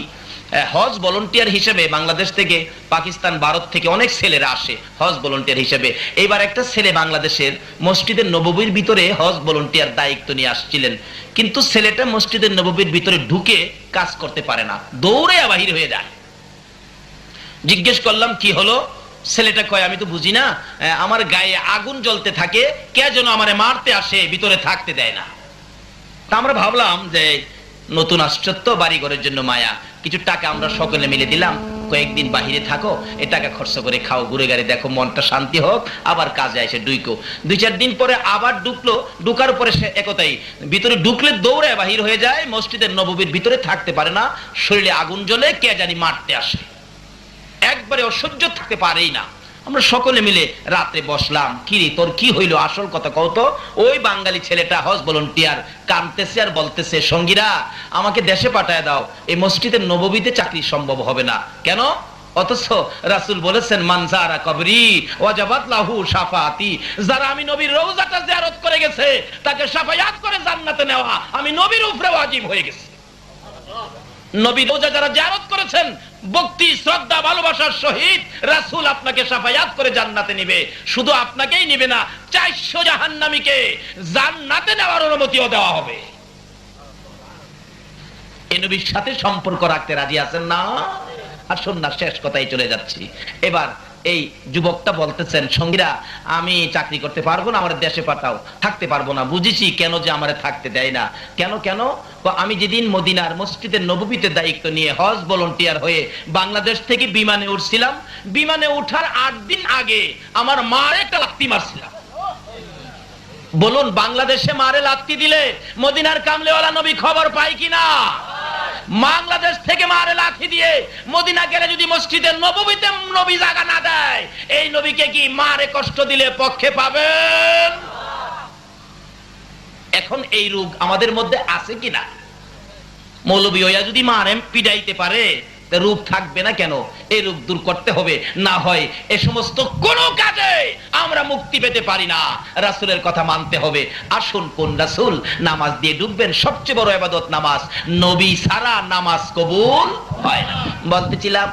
হজ ভলান্টিয়ার হিসেবে বাংলাদেশ থেকে, পাকিস্তান, ভারত থেকে অনেক ছেলেরা আসে হজ ভলান্টিয়ার হিসেবে। এইবার একটা ছেলে বাংলাদেশের মসজিদের নববীর ভিতরে হজ ভলান্টিয়ার দায়িত্ব নিয়ে আসছিলেন, কিন্তু ছেলেটা মসজিদের নববীর ভিতরে ঢুকে কাজ করতে পারে না, দৌড়ে বাহির হয়ে যায়। জিজ্ঞেস করলাম কি হলো? ছেলেটা কয়, আমি তো বুঝি না, আমার গায়ে আগুন জ্বলতে থাকে, কে যেন আমারে মারতে আসে, ভিতরে থাকতে দেয় না। তা আমরা ভাবলাম যে নতুন আশ্চর্য, বাড়ি ঘরের জন্য মায়া, কিছু টাকা আমরা সকলে মিলে দিলাম, কয়েকদিন বাহিরে থাকো, এ টাকা খরচ করে খাও, ঘুরে গাড়ি দেখো, মনটা শান্তি হোক, আবার কাজে এসে ডুইকো। 2-4 দিন পরে আবার ঢুকলো, ঢুকার পরে সে একতাই ভিতরে ঢুকলে দৌড়ে বাহির হয়ে যায়, মসজিদের নববীর ভিতরে থাকতে পারে না, শরীরে আগুন জ্বলে, কে জানি মারতে আসে, একবারে অসহ্য থাকতে পারেই না। আমরা সকলে মিলে রাত্রে বসলাম, কিরে তোর কি হইলো, আসল কথা কও তো। ওই বাঙালি ছেলেটা হজ ভলান্টিয়ার কাঁদতেছে আর বলতেছে, সঙ্গীরা আমাকে দেশে পাঠায় দাও, এই মসজিদের নববীতে চাকরি সম্ভব হবে না। কেন? অথচ রাসূল বলেছেন, মান যারা কবরি ওয়াজাবাত লাহু শাফাআতি, যারা আমি নবীর রওজাটা জিয়ারত করে গেছে তাকে শাফায়াত করে জান্নাতে নেওয়া আমি নবীর উপরে ওয়াজিব হয়ে গেছে। নবী রওজা যারা জিয়ারত করেছেন, ভক্তি শ্রদ্ধা ভালোবাসার সহিত রাসূল আপনাকে শাফায়াত করে জান্নাতে নিবে। শুধু আপনাকেই নিবে না, 400 জাহান্নামীকে জান্নাতে নেওয়ার অনুমতিও দেওয়া হবে। এই নবীর সাথে সম্পর্ক রাখতে রাজি আছেন না? আসুন না, শেষ কথাই চলে যাচ্ছি। এবার এই যুবকটা বলতেছেন, সঙ্গীরা আমি চাকরি করতে পারবো না, আমার দেশে পাঠাও। থাকতে পারবো না, বুঝেছি কেন যে আমারে থাকতে দেয় না। কেন কেন? আমি যেদিন মদিনার মসজিদের নববীতে দায়িত্ব নিয়ে হজ ভলান্টিয়ার হয়ে বাংলাদেশ থেকে বিমানে উঠছিলাম, বিমানে উঠার 8 দিন আগে আমার মার একটা লাত্তি মারছিলাম। বলুন, বাংলাদেশে মারে লাত্তি দিলে মদিনার কামলেওয়ালা নবী খবর পায় কিনা? বাংলাদেশ থেকে মারে লাথি দিয়ে মদিনা গেলে যদি মসজিদের নববীতে নবী জায়গা না দেয়, এই নবীকে কি মারে কষ্ট দিলে পক্ষে পাবেন? এখন এই রোগ আমাদের মধ্যে আছে কিনা? মৌলবী হইয়া যদি মারে পিটাইতে পারে, রূপ থাকবে না কেন? এই রূপ দূর করতে হবে, না হয় এ সমস্ত কোন কাজে আমরা মুক্তি পেতে পারি না। রাসূলের কথা মানতে হবে। আসুন, কোন রাসূল? নামাজ দিয়ে ডুববেন, সবচেয়ে বড় ইবাদত নামাজ, নবী ছাড়া নামাজ কবুল হয় না। বলতেছিলাম,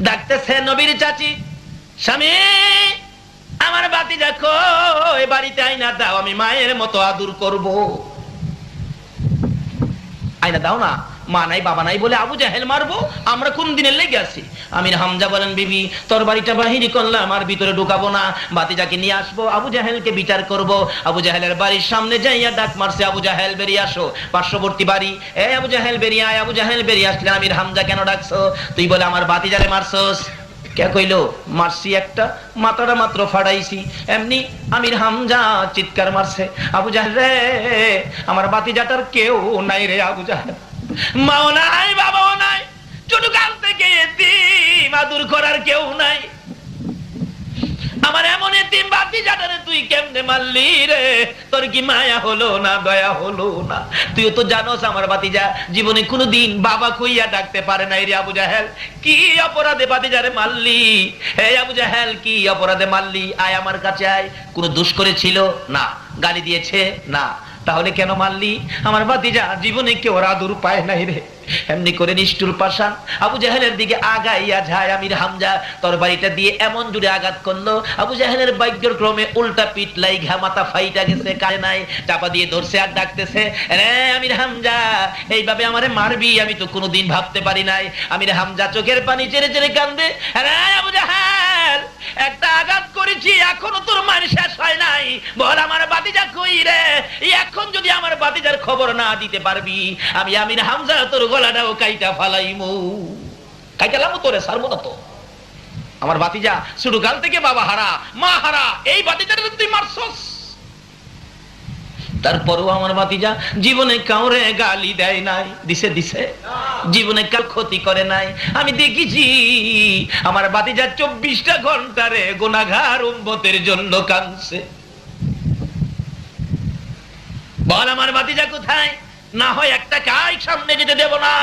ডাকতেছে নবীর চাচি, স্বামী আমার ভাতিজা কই, বাড়িতে আইনা দাও, আমি মায়ের মতো আদর করব। আইনা দাও না। মা নাই বাবা নাই বলে আবু জাহেল মারবো? আমরা কোন দিনের লেগে আছি? আমির হামজা বলেন, বিবি তোর বাড়িটা বাহিরি করলাম, আর ভিতরে ঢুকাবো না, ভাতিজাকে নিয়ে আসবো, আবু জাহেলকে বিচার করব। আবু জাহেলের বাড়ির সামনে যাইয়া ডাক মারছে, আবু জাহেল বেরিয়ে আসো। পার্শ্ববর্তী বাড়ি, এ আবু জাহেল বেরিয়ে আয়। আবু জাহেল বেরিয়ে আসলে, আমির হামজা কেন ডাকছো? তুই বলে আমার ভাতিজারে মারছস। কে কইলো? মারছি একটা, মাথাটা মাত্র ফাড়াইছি। এমনি আমির হামজা চিৎকার মারছে, আবু জাহেল রে, আমার ভাতিজাটার কেউ নাই রে। আবু জাহেল মাও নাই, বাবাও নাই, ছোট কাল থেকে এতিম, আদর করার কেউ নাই। আমার এমন এতিম ভাতিজাটারে তুই কেমনে মারলি রে? তোর কি মায়া হলো না, দয়া হলো না? তুইও তো জানোস আমার ভাতিজা জীবনে কোনোদিন বাবা কইয়া ডাকতে পারে নাই রে। আবু জাহেল কি অপরাধে ভাতিজারে মারলি? হে আবু জাহেল কি অপরাধে মারলি? আয় আমার কাছে আয়। কোনো দোষ করেছিল? না। গালি দিয়েছে? না। তাহলে কেন মারলি? আমার ভাতিজা জীবনে কেউ আদর পায় নাই রে। এমনি করে নিষ্ঠুর পাষাণ আবু জাহেলের দিকে আগাইয়া যায় আমির হামজা, তরবারিটা দিয়ে এমন জুড়ে আঘাত করলো, আবু জাহেলের ভাগ্যের ক্রমে উল্টা পিঠ লাইগা মাথা ফাইটা গেছে, কারে নাই, চাপা দিয়ে ধরছে আর ডাকতেছে, রে আমির হামজা এইভাবে আমারে মারবি? আমি তো কোনোদিন ভাবতে পারি নাই। আমির হামজা চোখের পানি চেড়ে চেড়ে কান্দে, রে আবু জাহেল একটা আঘাত করেছি, এখনো তোর মার শেষ হয় নাই, বল আমার ভাতিজা কই রে? এখন যদি আমার ভাতিজার খবর না দিতে পারবি, আমি আমির হামজা তোর গলাটাও কাইটা ফালাইমু। কাইটালামু তোরে, ছাড়বো না তো। আমার ভাতিজা ছোট কাল থেকে বাবা হারা, মা হারা, এই ভাতিজাটা তুই মারছস। তারপরও আমার ভাতিজা জীবনে কাউরে গালি দেয় নাই, দিছে দিছে, জীবনে কার ক্ষতি করে নাই। আমি দেখেছি আমার ভাতিজা 24টা ঘন্টারে গুনাহগার উম্মতের জন্য কাঁদছে। বল আমার ভাতিজা কোথায়? না হয় একটা কাই সামনে যেতে দেব না।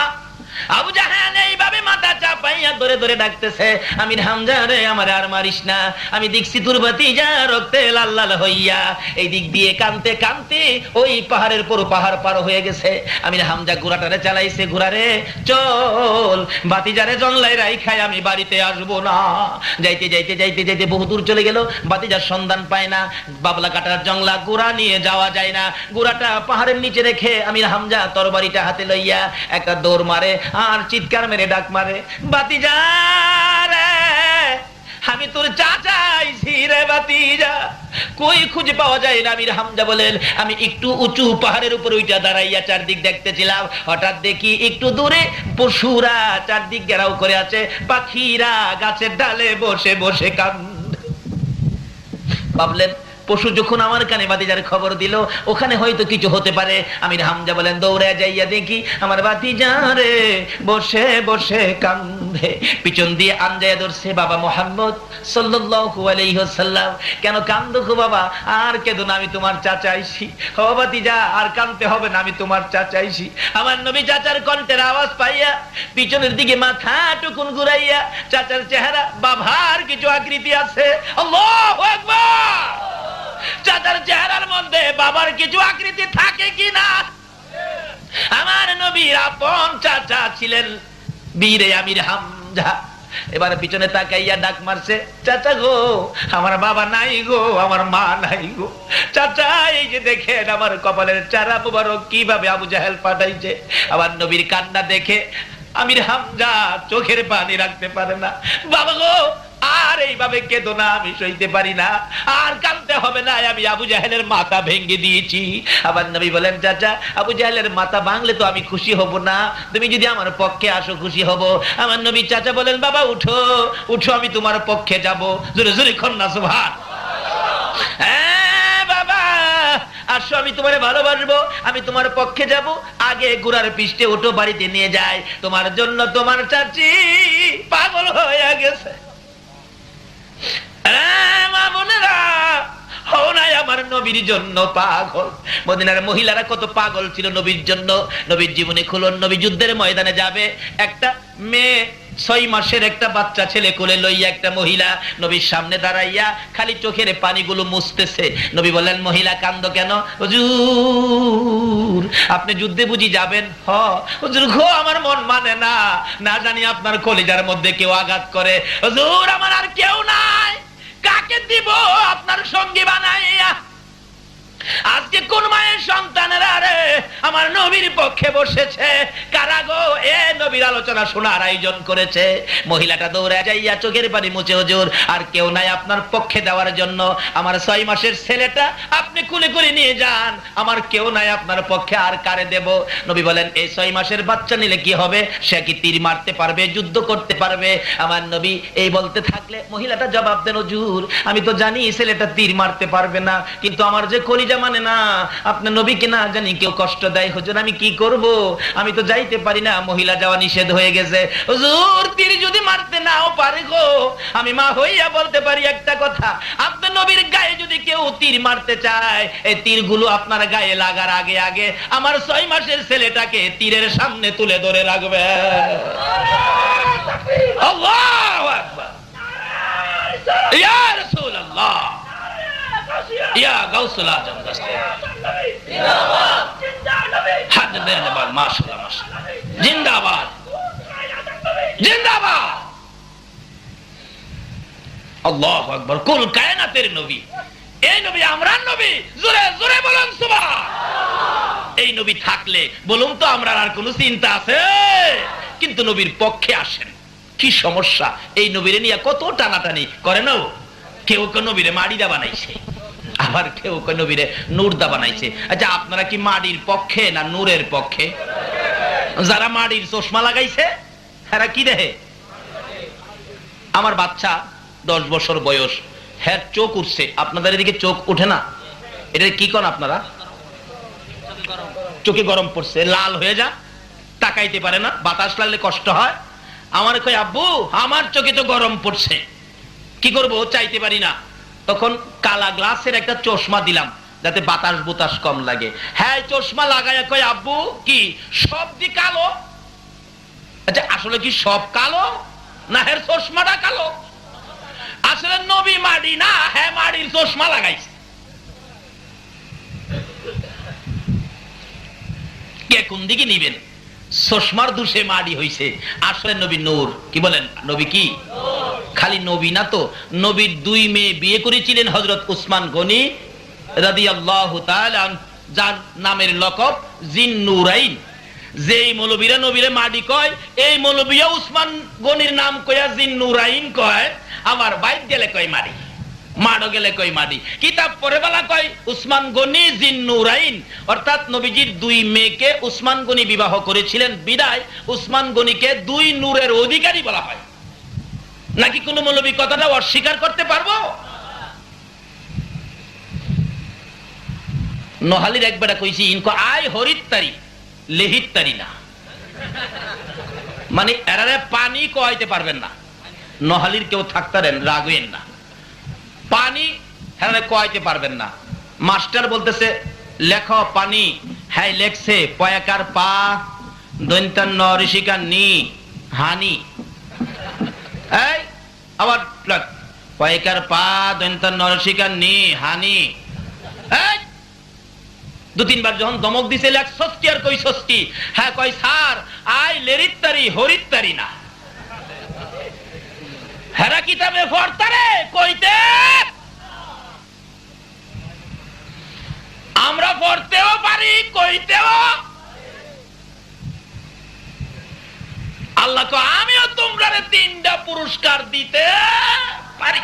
আবু জাহেল এইভাবে মাথা চাপাইয়া ধরে ধরে ডাকতেছে, আমির হামজা রে আমার আর মারিস না, আমি দেখছি তোর ভাতিজা রক্তে লাল লাল হইয়া এই দিক দিয়ে কানতে কানতে ওই পাহাড়ের পর পাহাড় পার হয়ে গেছে। আমির হামজা ঘোড়াটারে চালাইছে, ঘোড়ারে চল ভাতিজারে জংলাই রাইখাই আমি বাড়িতে আসবো না। যাইতে যাইতে যাইতে যাইতে বহু দূর চলে গেল, ভাতিজার সন্ধান পায় না। বাবলা কাটার জংলা ঘোড়া নিয়ে যাওয়া যায় না, ঘোড়াটা পাহাড়ের নিচে রেখে আমির হামজা তরবারিটা হাতে লইয়া একটা দৌড় মারে আর চিৎকার মেরে ডাক মারে, ভাতিজা রে আমি তোর চাচা আইছি রে ভাতিজা, কই খুঁজে পাওয়া যায় না। আমির হামজা বলেন, আমি একটু উঁচু পাহাড়ের উপর ওইটা দাঁড়াইয়া চারদিক দেখতেছিলাম, হঠাৎ দেখি একটু দূরে পশুরা চারদিক ঘেরাও করে আছে, পাখিরা গাছের ডালে বসে বসে কান্দে। ভাবলেন পশু যখন আমার কানে ভাতিজার খবর দিল, ওখানে হয়তো কিছু হতে পারে। আমির হামজা বলেন দৌড়ে যাইয়া দেখি আমার ভাতিজা রে বসে বসে কান্দে। পিছন দিয়ে আনজায়া ধরছে বাবা মুহাম্মদ সাল্লাল্লাহু আলাইহি ওয়াসাল্লাম, কেন কান্দো গো বাবা? আর কেঁদো না, আমি তোমার চাচা আইছি। ও ভাতিজা আর কাঁদতে হবে না, আমি তোমার চাচা আইছি। আমার নবী চাচার কণ্ঠের আওয়াজ পাইয়া পিছনের দিকে মাথা টুকুন ঘুরাইয়া, চাচার চেহারা বাবার কিছু আকৃতি আছে। আল্লাহু আকবার। চাচার চেহারার মধ্যে বাবার কিছু আকৃতি থাকে কিনা? আমার নবীর আপন চাচা ছিলেন বীরে আমির হামজা। এবারে পিছনে তাকাইয়া ডাক মারছে, চাচা গো আমার বাবা নাই গো, আমার মা নাই গো। চাচা এই যে দেখেন আমার কপালের চারা মুবারক কিভাবে আবু জাহেল পাঠাইছে। আমার নবীর কান্না দেখে আমির হামজা চোখের পানি রাখতে পারে না। বাবা গো আর এইভাবে কেঁদো না, আমি সইতে পারি না, আর কাঁদতে হবে না, আমি আবু জাহেলের মাথা ভেঙে দিয়েছি। আবার নবী বলেন, চাচা আবু জাহেলের মাথা ভাঙলে তো আমি খুশি হব না, তুমি যদি আমার পক্ষে আসো খুশি হব। আমার নবী চাচা বলেন, বাবা উঠো উঠো, আমি তোমার পক্ষে যাব। জোরে জোরে কন্যা সুবহান। হ্যাঁ বাবা আসো, আমি তোমারে ভালোবাসবো, আমি তোমার পক্ষে যাব। আগে ঘোড়ার পিষ্টে ওঠো, বাড়িতে নিয়ে যায়, তোমার জন্য তোমার চাচি পাগল হয়ে গেছে। মা বোনেরা হও নাই আমার নবীর জন্য পাগল। মদিনার মহিলারা কত পাগল ছিল নবীর জন্য। নবীর জীবনে খুলন, নবী যুদ্ধের ময়দানে যাবে, একটা মেয়ে 6 মাসের একটা বাচ্চা ছেলে কোলে লইয়া একটা মহিলা নবীর সামনে দাঁড়াইয়া খালি চোখের পানিগুলো মুছতেছে। নবী বললেন, মহিলা কান্দো কেন? হুজুর আপনি যুদ্ধে বুঝি যাবেন? হুজুর গো আমার মন মানে না, না জানি আপনার কলিজার মধ্যে কেউ আঘাত করে। হুজুর আমার আর কেউ নাই, কাকে দিব আপনার সঙ্গী বানাইয়া? আজকে কোন মায়ের সন্তানেরা রে আমার নবীর পক্ষে বসেছে? কারা গো এ নবীর আলোচনা শোনার আয়োজন করেছে? মহিলাটা দৌড়ে যাইয়া চোখের পানি মুছে, হুজুর আর কেউ নাই আপনার পক্ষে দেওয়ার জন্য, আমার 6 মাসের ছেলেটা আপনি কুলে করে নিয়ে যান, আমার কেউ নাই আপনার পক্ষে, আর কারে দেব? নবী বলেন, এই 6 মাসের বাচ্চা নিলে কি হবে? সে কি তীর মারতে পারবে, যুদ্ধ করতে পারবে? আমার নবী এই বলতে থাকলে মহিলাটা জবাব দেন, হুজুর আমি তো জানি ছেলেটা তীর মারতে পারবে না, কিন্তু আমার যে কলিজা মানে না, আপনার নবীকে না জানি কেউ কষ্ট দেয়, হুজুর আমি কি করব? আমি তো যাইতে পারি না, মহিলা যাওয়া নিষেধ হয়ে গেছে। হুজুর তীর যদি মারতে নাও পারে গো, আমি মা হইয়া বলতে পারি একটা কথা, আপনার নবীর গায়ে যদি কেউ তীর মারতে চায়, এই তীরগুলো আপনার গায়ে লাগার আগে আগে আমার 6 মাসের ছেলেটাকে তীরের সামনে তুলে ধরে রাখবে। আল্লাহু আকবার। ইয়া রাসূলুল্লাহ, ইয়া গাউসুল আজম জিন্দাবাদ, জিন্দাবাদ, মাশাআল্লাহ মাশাআল্লাহ, জিন্দাবাদ জিন্দাবাদ। আল্লাহু আকবার। কুল কায়নাতের নবী, এই নবী আমরা নবী, জোরে জোরে বলুন সুবহান। এই নবী থাকলে বলুন তো আমরা আর কোনো চিন্তা আছে? কিন্তু নবীর পক্ষে আসেন, কি সমস্যা? এই নবীরে নিয়ে কত টানাটানি করে না। কেউ কেউ নবীরে মাড়িদা বানাইছে, আবার কেউ কেউ নবীরে নূরদা বানাইছে। আচ্ছা আপনারা কি মাড়ির পক্ষে না নূরের পক্ষে? যারা মাড়ির চশমা লাগাইছে এরা কি দেখে? আমার বাচ্চা 10 বছর বয়স, হ্যাঁ চোখ উঠছে, আপনাদের এদিকে চোখ উঠে না? এটা কি কন আপনারা? চোখে গরম পড়ছে, লাল হয়ে যা, তাকাইতে পারে না, বাতাস লাগলে কষ্ট হয়। আমার কই আব্বু আমার চোখে তো গরম পড়ছে, কি করব, চাইতে পারি না। তখন কালা গ্লাসের একটা চশমা দিলাম যাতে বাতাস বুতাস কম লাগে। হ্যাঁ চশমা লাগাইয়া কই আব্বু কি সব দি কালো? আচ্ছা আসলে কি সব কালো না হের চশমাটা কালো? আসলে নবী মাড়ি না, হ্যাঁ মাড়ির চশমা লাগাইছে। কে কোন দিকে নিবেন? চশমার দোষে মাড়ি হইছে, আসলে নবী নূর। কি বলেন, নবী কি? খালি নবী না তো, নবীর দুই মেয়ে বিয়ে করেছিলেন হযরত উসমান গনি রাদিয়াল্লাহু তাআলা, যার নামের লকব জিন নুরাইন। যেই মৌলবীরা নবীরে মাডি কয়, এই মৌলবীয়া উসমান গনির নাম কয়া জিন নুরাইন কয়। আমার বাইক গেলে কয় মাডি, মাডো গেলে কয় মাডি। কিতাব পড়ে বলা কয় উসমান গনি জিন নুরাইন, অর্থাৎ নবীজির দুই মেয়েকে উসমান গনি বিবাহ করেছিলেন বিদায় উসমান গনিকে দুই নূরের অধিকারী বলা হয়। নাকি কোন মৌলবী কথাটা অস্বীকার করতে পারবো? নোহালির একবার কইছি ইনকো আয় হরিত্তারি লেহিত্তারি না, মানে এরারে পানি কোয়াইতে পারবেন না। নোহালির কেউ থাকতারেন রাগেন না, পানি হ্যাঁ কোয়াইতে পারবেন না। মাস্টার বলতেছে লেখ পানি, হ্যাঁ লেখছে পয়াকার পা দৈন্তান্ন ঋষিকার নি হানি। এই আবার পয়াকার পা দৈন্তান্ন ঋষিকার নি হানি। এই দু তিনবার যখন দমক দিছে লেখ ষষ্ঠী আর কই ষষ্ঠী, হ্যাঁ কই স্যার আই লেরিত্তারি হরিত্তারি না। হেরা কিতাবে পড়তারে কইতে, আমরা পড়তেও পারি কইতেও। আল্লাহ কো আমিও তোমরা তিনটা পুরস্কার দিতে পারি।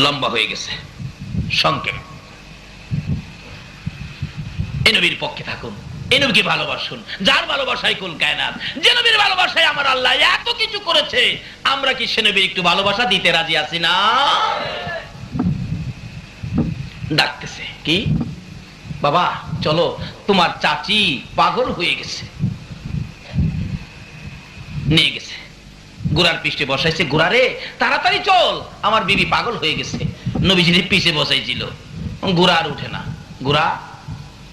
লম্বা হয়ে গেছে, সংক্ষেপ। এই নবীর পক্ষে থাকুন, এই নবীকে ভালোবাসুন, যার ভালোবাসায় কুল কায়নাত। যে নবীর ভালোবাসায় আমার আল্লাহ এত কিছু করেছে, আমরা কি সে নবীর একটু ভালোবাসা দিতে রাজি আছি না? ডাকতেছে কি বাবা চলো, তোমার চাচি পাগল হয়ে গেছে। নিয়ে গেছে, গোড়ার পৃষ্ঠে বসাইছে, গোড়ারে তাড়াতাড়ি চল, আমার বিবি পাগল হয়ে গেছে। নবীজির পিছে বসাইছিল, গোড়া আর উঠে না। গোড়া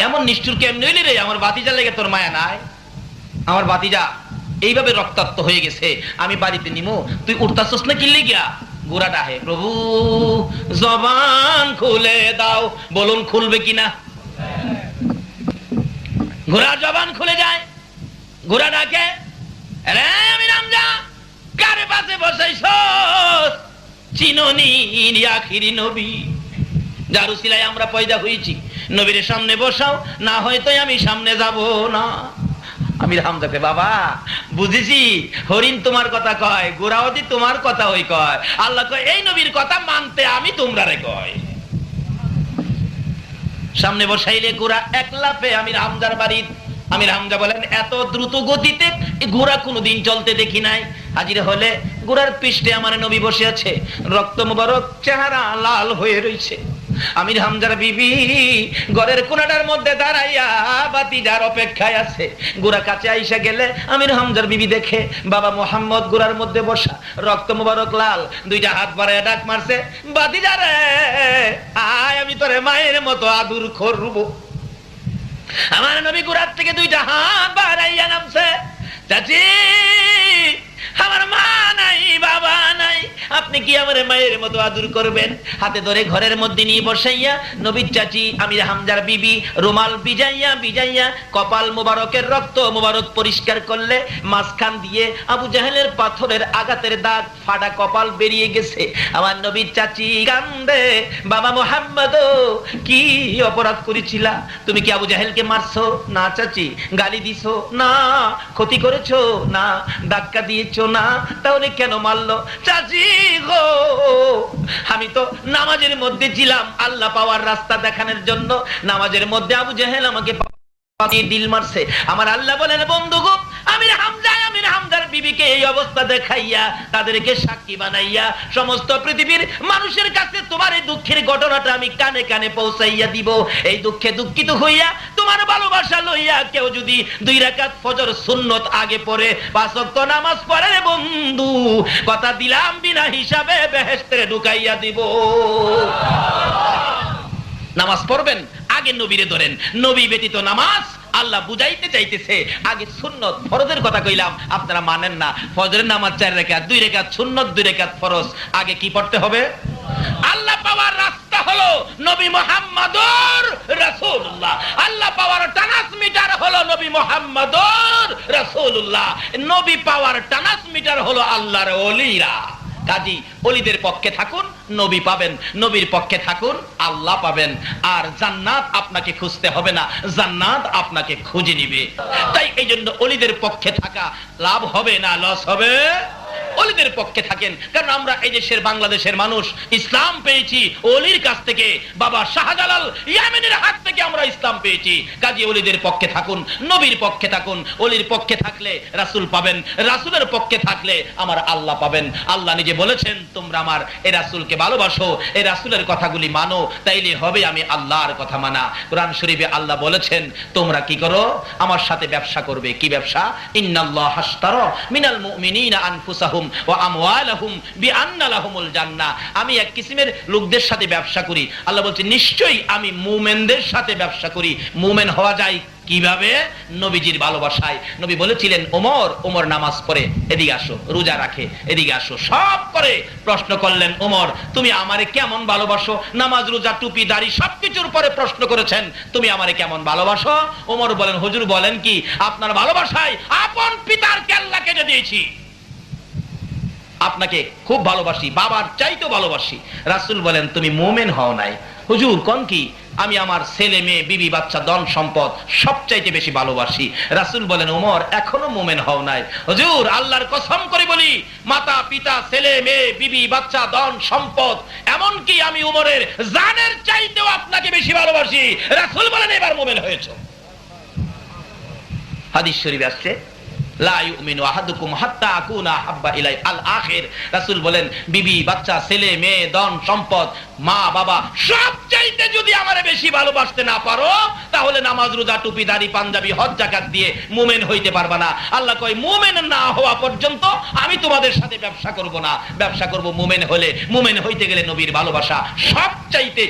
এমন নিষ্ঠুর কেমনে হইলি রে, আমার বাতিজা লেগে তোর মায়া নাই? আমার বাতিজা এইভাবে রক্তাক্ত হয়ে গেছে, আমি বাড়িতে নিমু, তুই উঠতাছস না কিনলে গিয়া? গোড়াটা হে প্রভু জবান খুলে দাও, বলুন খুলবে কিনা? ঘোড়া জবান খুলে যায়, ঘোড়া ডাকে রে আমি রামজা, কারে পাশে বসাইছ? চিননি আখিরি নবী, যার উসিলায় আমরা পয়দা হয়েছি, নবীর সামনে বসাও, না হয়তো আমি সামনে যাব না। আমি হামজাকে বাবা বুঝেছি, হরিণ তোমার কথা কয়, গোড়াওয়াতি তোমার কথা ওই কয়। আল্লাহ কয় এই নবীর কথা মানতে আমি তোমরা রে কয়। সামনে বসাইলে গোড়া এক লাফে আমির হামজার বাড়ি। আমির হামজা বলেন এত দ্রুত গতিতে ঘোড়া কোনোদিন চলতে দেখি নাই। হাজির হলে ঘোড়ার পৃষ্ঠে আমার নবী বসে আছে, রক্ত মুবারক, চেহারা লাল হয়ে রয়েছে। আমির হামজার বিবি ঘরের কোনাটার মধ্যে দাঁড়াইয়া বাতিজার অপেক্ষায় আছে। গোড়া কাছে আইসা গেলে আমির হামজার বিবি দেখে বাবা মোহাম্মদ গোড়ার মধ্যে বসা, রক্ত মুবারক লাল, দুইটা হাত বাড়াইয়া ডাক মারছে, বাতিজারে আয় আমি তোরে মায়ের মতো আদর করব। আমার নবী গোড়ার থেকে দুইটা হাত বাড়াইয়া নামছে, চাচি আমার মা নাই বাবা নাই, আপনি কি আমার মায়ের মতো আদর করবেন? হাতে ধরে ঘরের মধ্যে নিয়ে বসাইয়া নবীর চাচি আমির হামজার বিবি রুমাল ভিজাইয়া ভিজাইয়া কপাল মোবারকের রক্ত মোবারক পরিষ্কার করলে, মাঝখান দিয়ে আবু জাহেলের পাথরের আঘাতের দাগ, ফাটা কপাল বেরিয়ে গেছে। আমার নবীর চাচি কান্দে, বাবা মোহাম্মদ কি অপরাধ করেছিলা? তুমি কি আবু জাহেলকে মারছো? না চাচি। গালি দিছো? না। ক্ষতি করেছো? না। ধাক্কা দিয়েছো? না। তাহলে কেন মারলো? চাচি গো আমি তো নামাজের মধ্যে ছিলাম, আল্লাহ পাওয়ার রাস্তা দেখানোর জন্য নামাজের মধ্যে আবু জাহেল আমাকে দিল মারছে। আমার আল্লাহ বলেন বন্ধু গো, আমির হামজার বিবিকে এই অবস্থা দেখাইয়া তাদেরকে সাক্ষী বানাইয়া সমস্ত পৃথিবীর মানুষের কাছে তোমার এই দুঃখের ঘটনাটা আমি কানে কানে পৌঁছাইয়া দিব। এই দুঃখে দুঃখিত হইয়া তোমার ভালোবাসা লইয়া কেউ যদি 2 রাকাত ফজর সুন্নত আগে পড়ে 5 ওয়াক্ত নামাজ পড়ে রে বন্ধু, কথা দিলাম বিনা হিসাবে বেহেশতে ঢুকাইয়া দিব। নামাজ পড়বেন, আগে নবীরে ধরেন। নবী ব্যতীত নামাজ আল্লাহ বুঝাইতে চাইতেছে। আগে সুন্নত ফরজের কথা কইলাম, আপনারা মানেন না। ফজরের নামাজ 4 রাকাত, 2 রাকাত সুন্নত, 2 রাকাত ফরজ। আগে কি পড়তে হবে? আল্লাহ পাওয়ার রাস্তা হলো নবী মুহাম্মদুর রাসূলুল্লাহ। আল্লাহ পাওয়ার ট্রান্সমিটার হলো নবী মুহাম্মদুর রাসূলুল্লাহ। নবী পাওয়ার ট্রান্সমিটার হলো আল্লাহর ওলিরা। কাজী ওলিদের পক্ষে থাকুন, নবী পাবেন। নবীর পক্ষে থাকুন, আল্লাহ পাবেন। আর জান্নাত আপনাকে খুঁজতে হবে না, জান্নাত আপনাকে খুঁজে নিবে। তাই এই জন্য ওলিদের পক্ষে থাকা লাভ হবে না লস হবে? ওলিদের পক্ষে থাকেন। কারণ আমরা এই দেশের বাংলাদেশের মানুষ ইসলাম পেয়েছি ওলির কাছ থেকে। বাবা শাহজালাল ইয়ামেনের হাত থেকে আমরা ইসলাম পেয়েছি। কাজী ওলিদের পক্ষে থাকুন, নবীর পক্ষে থাকুন। ওলির পক্ষে থাকলে রাসূল পাবেন, রাসূলের পক্ষে থাকলে আমার আল্লাহ পাবেন। আল্লাহ নিজে বলেছেন তোমরা আমার এই রাসূলকে ভালোবাসো, এই রাসূলের কথাগুলি মানো, তাইলে হবে আমি আল্লাহর কথা মানা। কোরআন শরীফে আল্লাহ বলেছেন তোমরা কি করো? আমার সাথে ব্যবসা করবে। কি ব্যবসা? ইন্নাল্লাহ হাশতারা মিনাল মুমিনিনা আনফুসাহুম ওয়া আমওয়ালাহুম বিআন্না লাহুমুল জান্নাহ। আমি এক কিসিমের লোকদের সাথে ব্যবসা করি। আল্লাহ বলছে নিশ্চয়ই আমি মুমিনদের সাথে ব্যবসা করি। মুমিন হওয়া যায় কিভাবে? নবীজির ভালোবাসায়। নবী বলেছিলেন ওমর নামাজ পড়ে, এদিকে আসো, রোজা রাখে, এদিকে আসো, সব করে। প্রশ্ন করলেন ওমর তুমি আমারে কেমন ভালোবাসো? নামাজ, রোজা, টুপি, দাড়ি সবকিছুর পরে প্রশ্ন করেছেন তুমি আমারে কেমন ভালোবাসো? ওমর বলেন হুজুর বলেন কি? আপনার ভালোবাসায় আপন পিতার কেল্লা কেটে দিয়েছি। আপনাকে খুব ভালোবাসি, বাবার চাইতেও ভালোবাসি। রাসূল বলেন তুমি মুমিন হও নাই। হুজুর কোন কি? আমি আমার ছেলে মেয়ে, বিবি বাচ্চা, ধন সম্পদ সবচাইতে বেশি ভালোবাসি। রাসূল বলেন ওমর এখনো মুমিন হও নাই। হুজুর আল্লাহর কসম করে বলি, মাতা পিতা, ছেলে মেয়ে, বিবি বাচ্চা, ধন সম্পদ, এমন কি আমি ওমরের জানের চাইতেও আপনাকে বেশি ভালোবাসি। রাসূল বলেন এবার মুমিন হয়েছো। হাদিস শরীফে আসছে লা ইউমিনু আহাদুকুম হাত্তা আকুনা হাব্বা ইলাই আল আখির। রাসূল বলেন বিবি বাচ্চা, ছেলে মেয়ে, ধন সম্পদ, মা বাবা সব চাইতে যদি আমারে বেশি ভালোবাসতে না পারো, তাহলে নামাজ, রোজা, টুপি, দাড়ি, পাঞ্জাবি, হজ, যাকাত দিয়ে মুমিন হইতে পারবা না। আল্লাহ কয় মুমিন না হওয়া পর্যন্ত আমি তোমাদের সাথে ব্যবসা করব না। ব্যবসা করব মুমিন হলে। মুমিন হইতে গেলে নবীর ভালোবাসা সব চাইতে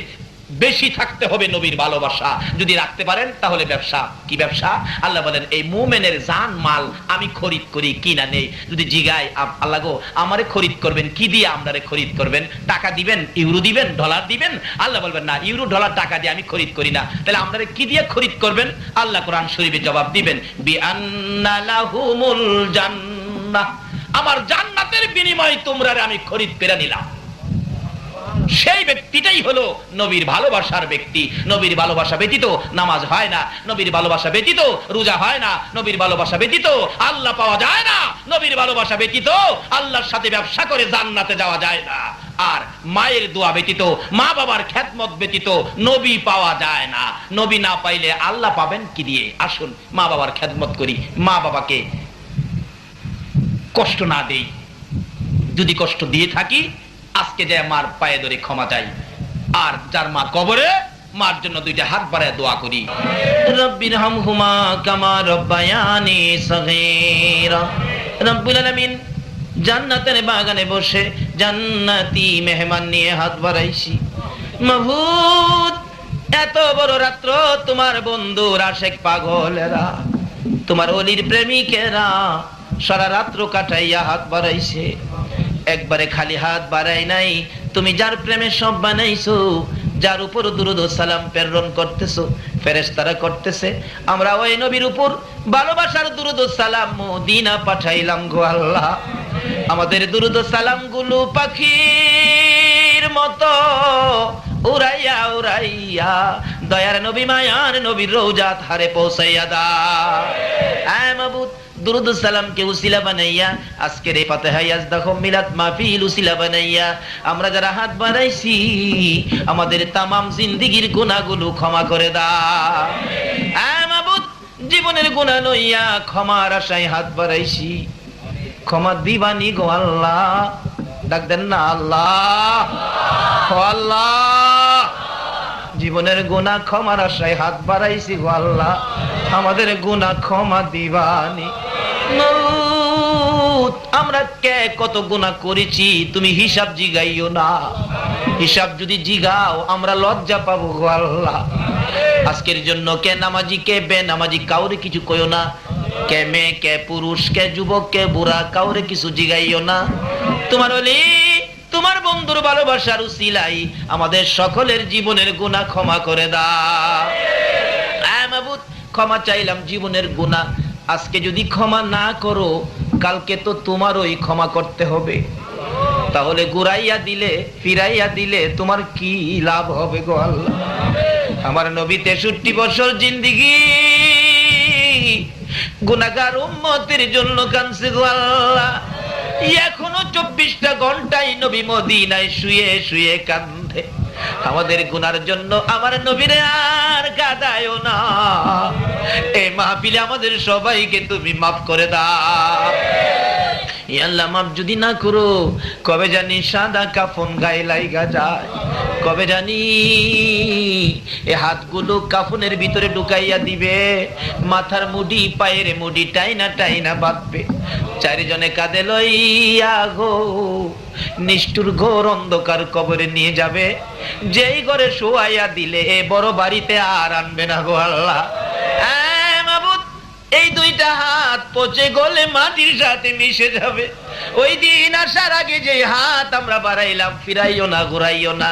বেশি থাকতে হবে। নবীর ভালোবাসা যদি রাখতে পারেন তাহলে ব্যবসা। কি ব্যবসা? আল্লাহ বলেন এই মুমিনের জান মাল আমি খরিদ করি, কিনা নেই। যদি জিগায় আল্লাহ গো আমারে খরিদ করবেন কি দিয়ে? আমরারে খরিদ করবেন? টাকা দিবেন, ইউরো দিবেন, ডলার দিবেন? আল্লাহ বলবেন না, ইউরো ডলার টাকা দিয়ে আমি খরিদ করি না। তাহলে আমরারে কি দিয়ে খরিদ করবেন? আল্লাহ কোরআন শরীফে জবাব দিবেন বিআন্না লাহুমুল জান্নাহ। আমার জান্নাতের বিনিময়ে তোমরারে আমি খরিদ করে নিলাম। সেই ব্যক্তিটাই হলো নবীর ভালোবাসার ব্যক্তি। নবীর ভালোবাসা ব্যতীত নামাজ হয় না, নবীর ভালোবাসা ব্যতীত রোজা হয় না, নবীর ভালোবাসা ব্যতীত আল্লাহ পাওয়া যায় না, নবীর ভালোবাসা ব্যতীত আল্লাহর সাথে ব্যবসা করে জান্নাতে যাওয়া যায় না। আর মায়ের দোয়া ব্যতীত, মা বাবার খেদমত ব্যতীত নবী পাওয়া যায় না। নবী না পাইলে আল্লাহ পাবেন কি দিয়ে? আসুন মা বাবার খেদমত করি, মা বাবাকে কষ্ট না দেই। যদি কষ্ট দিয়ে থাকি আজকে যে মার পায়ে ধরে ক্ষমা চাই। আর যার মা কবরে, মার জন্য 2টা হাত বাড়ায় দোয়া করি, রব্বিরহামহুমা কামা রব্বায়ানি সগীরা। রব্বুল আলামিন জান্নাতের বাগানে বসে জান্নাতি মেহমান নিয়ে হাত বাড়াইছি। মাবুদ এত বড় রাত্র তোমার বন্ধুর আশেক পাগলেরা, তোমার ওলির প্রেমিকেরা সারা রাত্র কাটাইয়া হাত বাড়াইছে। একবারে খালি হাত বাড়াই নাই। তুমি যার প্রেমে সব বানাইছো, যার উপর দুরূদ ও সালাম প্রেরণ করতেছো, ফেরেশতারা করতেছে, আমরা ওই নবীর উপর ভালোবাসার দুরূদ ও সালাম মদিনা পাঠাইলাম গো আল্লাহ। আমাদের দুরূদ ও সালাম গুলো পাখির মতো উড়াইয়া উড়াইয়া দয়ার নবী মায়ার নবীর রওজাত হারে পৌঁছাইয়া দাও। আয় মাবুদ দুরূদ সালামকে উসিলা বানাইয়া আজকের এই ফাতিহা ইয়াজদাখুম মিলাদ মাহফিল উসিলা বানাইয়া আমরা যারা হাত বাড়াইছি আমাদের তামাম জিন্দেগীর গুনাহগুলো ক্ষমা করে দাও। আয় মাবুদ জীবনের গুনাহ লইয়া ক্ষমার আশায় হাত বাড়াইছি, ক্ষমা দিবানি গো আল্লাহ। ডাক দেন না আল্লাহ, ও আল্লাহ। জীবনের গুনাহ ক্ষমার আশায় হাত বাড়াইছি গো আল্লাহ, আমাদের গুনাহ ক্ষমা দিবানি। মউত, আমরা কে কত গুনাহ করেছি তুমি হিসাব জিগাইও না। হিসাব যদি জিগাও আমরা লজ্জা পাবো গো আল্লাহ। আজকের জন্য কে নামাজি কে বেনামাজি কাউরে কিছু কইও না, কে মেয়ে কে পুরুষ কে যুবক কে বুড়া কাউরে কিছু জিগাইও না। তোমার ওলি তোমার বন্ধুর ভালোবাসার উসিলাই আমাদের সকলের জীবনের গুনাহ ক্ষমা করে দাও। মাবুদ, ক্ষমা চাইলাম জীবনের গুনাহ। আজকে যদি ক্ষমা না করো কালকে তো তোমারই ক্ষমা করতে হবে। তাহলে ঘুরাইয়া দিলে ফিরাইয়া দিলে তোমার কি লাভ হবে গো আল্লাহ। আমার নবী 63 বছর জিন্দেগি গুনাহগার উম্মতের জন্য কাঁদছে গো আল্লাহ। এখনো 24টা ঘন্টায় নবী মদিনায় শুয়ে শুয়ে কাঁদে। আমাদের গুনার জন্য আমার নবীরে আর কাঁদায়ও না। এই মাহফিলে আমাদের সবাইকে তুমি মাফ করে দাও। ইয়া আল্লাহ, মাফ যদি না করো কবে জানি সাদা কাফন গায়ে লাইগা যায়, কবে জানি এ হাতগুলো কাফনের ভিতরে ঢুকাইয়া দিবে, মাথার মুডি পায়ের মুডি টাইনা টাইনা বাঁধবে। চারিজনে কাঁদে লইয়া গো নিষ্ঠুর ঘোর অন্ধকার কবরে নিয়ে যাবে। যেই ঘরে শোয়াইয়া দিলে এ বড় বাড়িতে আর আনবে না গো আল্লাহ। মাবুদ, এই দুইটা হাত পচে গলে মাটির সাথে মিশে যাবে। ওই দিন আসার আগে যে হাত আমরা বাড়াইলাম ফিরাইও না, ঘুরাইও না।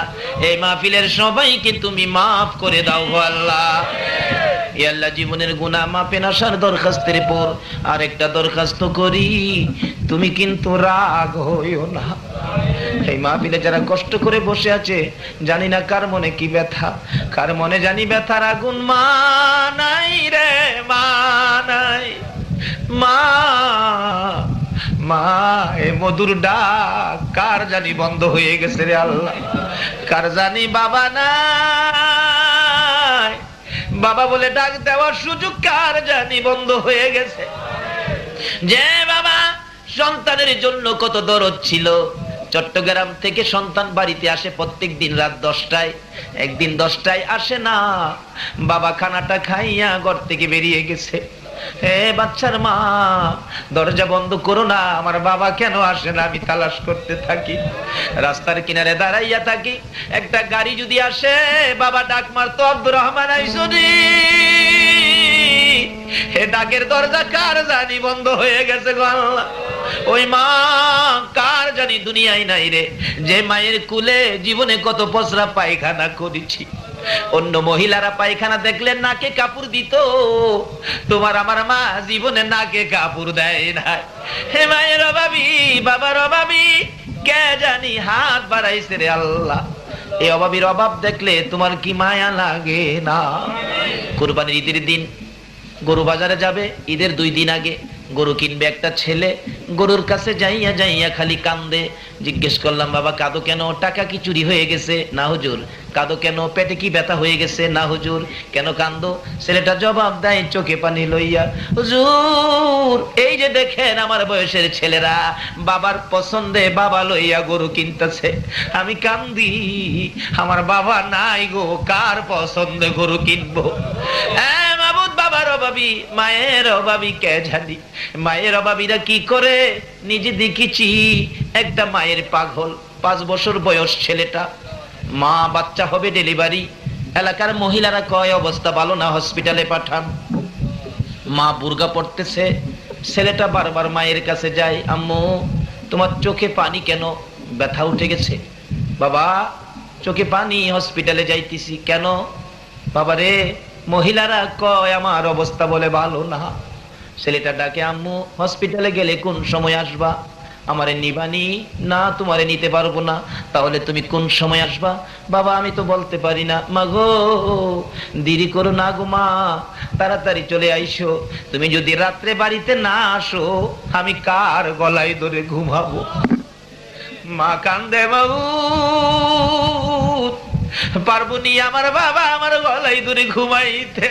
এই মাহফিলের সবাইকে তুমি মাফ করে দাও গো আল্লাহ। ইয়া আল্লাহ, জীবনের গুনাহ মাপেন আসার দরখাস্তের পর আরেকটা দরখাস্ত করি, তুমি কিন্তু রাগ হইও না। এই মাহফিলে যারা কষ্ট করে বসে আছে জানি না কার মনে কি ব্যথা, কার মনে জানি ব্যথার আগুন। মা নাই রে মা নাই, মা মা এ মধুর ডাক কার জানি বন্ধ হয়ে গেছে রে আল্লাহ। কার জানি বাবা নাই, বাবা বলে ডাক দেওয়ার সুযোগ কার জানি বন্ধ হয়ে গেছে। যে বাবা সন্তানের জন্য কত দরদ ছিল, চট্টগ্রাম থেকে সন্তান বাড়িতে আসে প্রত্যেক দিন রাত 10টায়, একদিন 10টায় আসে না, বাবা খানাটা খাইয়া ঘর থেকে বেরিয়ে গেছে। হে বাচ্চার মা, দরজা বন্ধ করো না, আমার বাবা কেন আসে না, আমি তালাশ করতে থাকি। রাস্তার কিনারে দাঁড়াইয়া থাকি, একটা গাড়ি যদি আসে বাবা ডাক মারতো, আব্দুর রহমান আইসনি। হে ডাকের দরজা কার জানি বন্ধ হয়ে গেছে গো আল্লাহ। ওই মা কার জানি দুনিয়ায় নাই রে, যে মায়ের কুলে জীবনে কত পচরা পায়খানা করেছি। অন্য মহিলারা পায়খানা দেখলে নাকে কাপড় দিত, তোমার আমার মা জীবনে নাকে কাপড় দেয় না। হে মায়ের অভাবী, বাবার অভাবী, কে জানি হাত বাড়াইছে রে আল্লাহ। এই অভাবীর অভাব দেখলে তোমার কি মায়া লাগে না? কুরবানির ঈদের দিন গরু বাজারে যাবে, ঈদের 2 দিন আগে গরু কিনবে একটা ছেলে। গরুর কাছে যাইয়া যাইয়া খালি কান্দে। জিজ্ঞেস করলাম, বাবা কাঁদো কেন? টাকা কি চুরি হয়ে গেছে? না হুজুর। কাঁদো কেন? পেটে কি ব্যথা হয়ে গেছে? না হুজুর। কেন কান্দো? ছেলেটা জবাব দেয় চোখে পানি লইয়া, হুজুর এই যে দেখেন আমার বয়সের ছেলেরা বাবার পছন্দে বাবা লইয়া গরু কিনতেছে, আমি কান্দি, আমার বাবা নাই গো, কার পছন্দে গরু কিনবো? বাবার অভাবী, মায়ের অভাবী কে জানি। মায়ের অভাবীরা কি করে নিজে দেখেছি। একটা মায়ের পাগল, 5 বছর বয়স ছেলেটা, মা বাচ্চা হবে ডেলিভারি। এলাকার মহিলারা কয় অবস্থা ভালো না, হসপিটালে পাঠান। মা বুরকা পড়তেছে, ছেলেটা বারবার মায়ের কাছে যায়, আম্মু তোমার চোখে পানি কেন? ব্যথা উঠে গেছে। বাবা চোখে পানি, হসপিটালে যাইতেছি। কেন? বাবারে মহিলারা কয় আমার অবস্থা বলে ভালো না। ছেলেটা ডাকে, আম্মু হসপিটালে গেলে কোন সময় আসবা? আমারে নিবানি? না তোমারে নিতে পারবো না। তাহলে তুমি কোন সময় আসবা? বাবা আমি তো বলতে পারি না। মা গো দেরি করো না গো মা, তাড়াতাড়ি চলে আইসো। তুমি যদি রাত্রে বাড়িতে না আসো আমি কার গলায় ধরে ঘুমাবো? মা কান্দে, বাবু পারবনি আমার বাবা আমার গলায় ধরে ঘুমাইতে।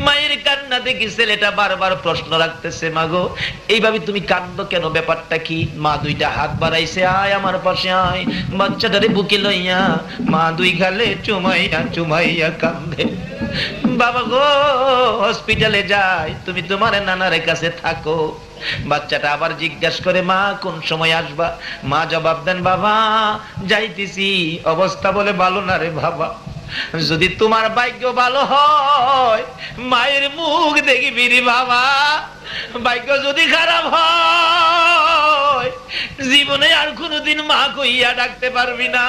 মায়ের কান্না দেখি ছেলেটা বারবার প্রশ্ন রাখতেছে, মাগো এইভাবে তুমি কান্দো কেন, ব্যাপারটা কি? মা দুইটা হাত বাড়াইছে, আয় আমার পাশে আয়। বাচ্চাটারে বুকে লইয়া মা দুই গালে চুমাইয়া চুমাইয়া কান্দে। বাবা গো হসপিটালে যাই, তুমি তোমার নানার কাছে থাকো। বাচ্চাটা আবার জিজ্ঞাসা করে, মা কোন সময় আসবা? মা জবাব দেন, বাবা যাইতেছি, অবস্থা বলে ভালো না রে বাবা। যদি তোমার ভাগ্য ভালো হয় মায়ের মুখ দেখবি রে বাবা, ভাগ্য যদি খারাপ হয় জীবনে আর কোনোদিন মা কইয়া ডাকতে পারবি না।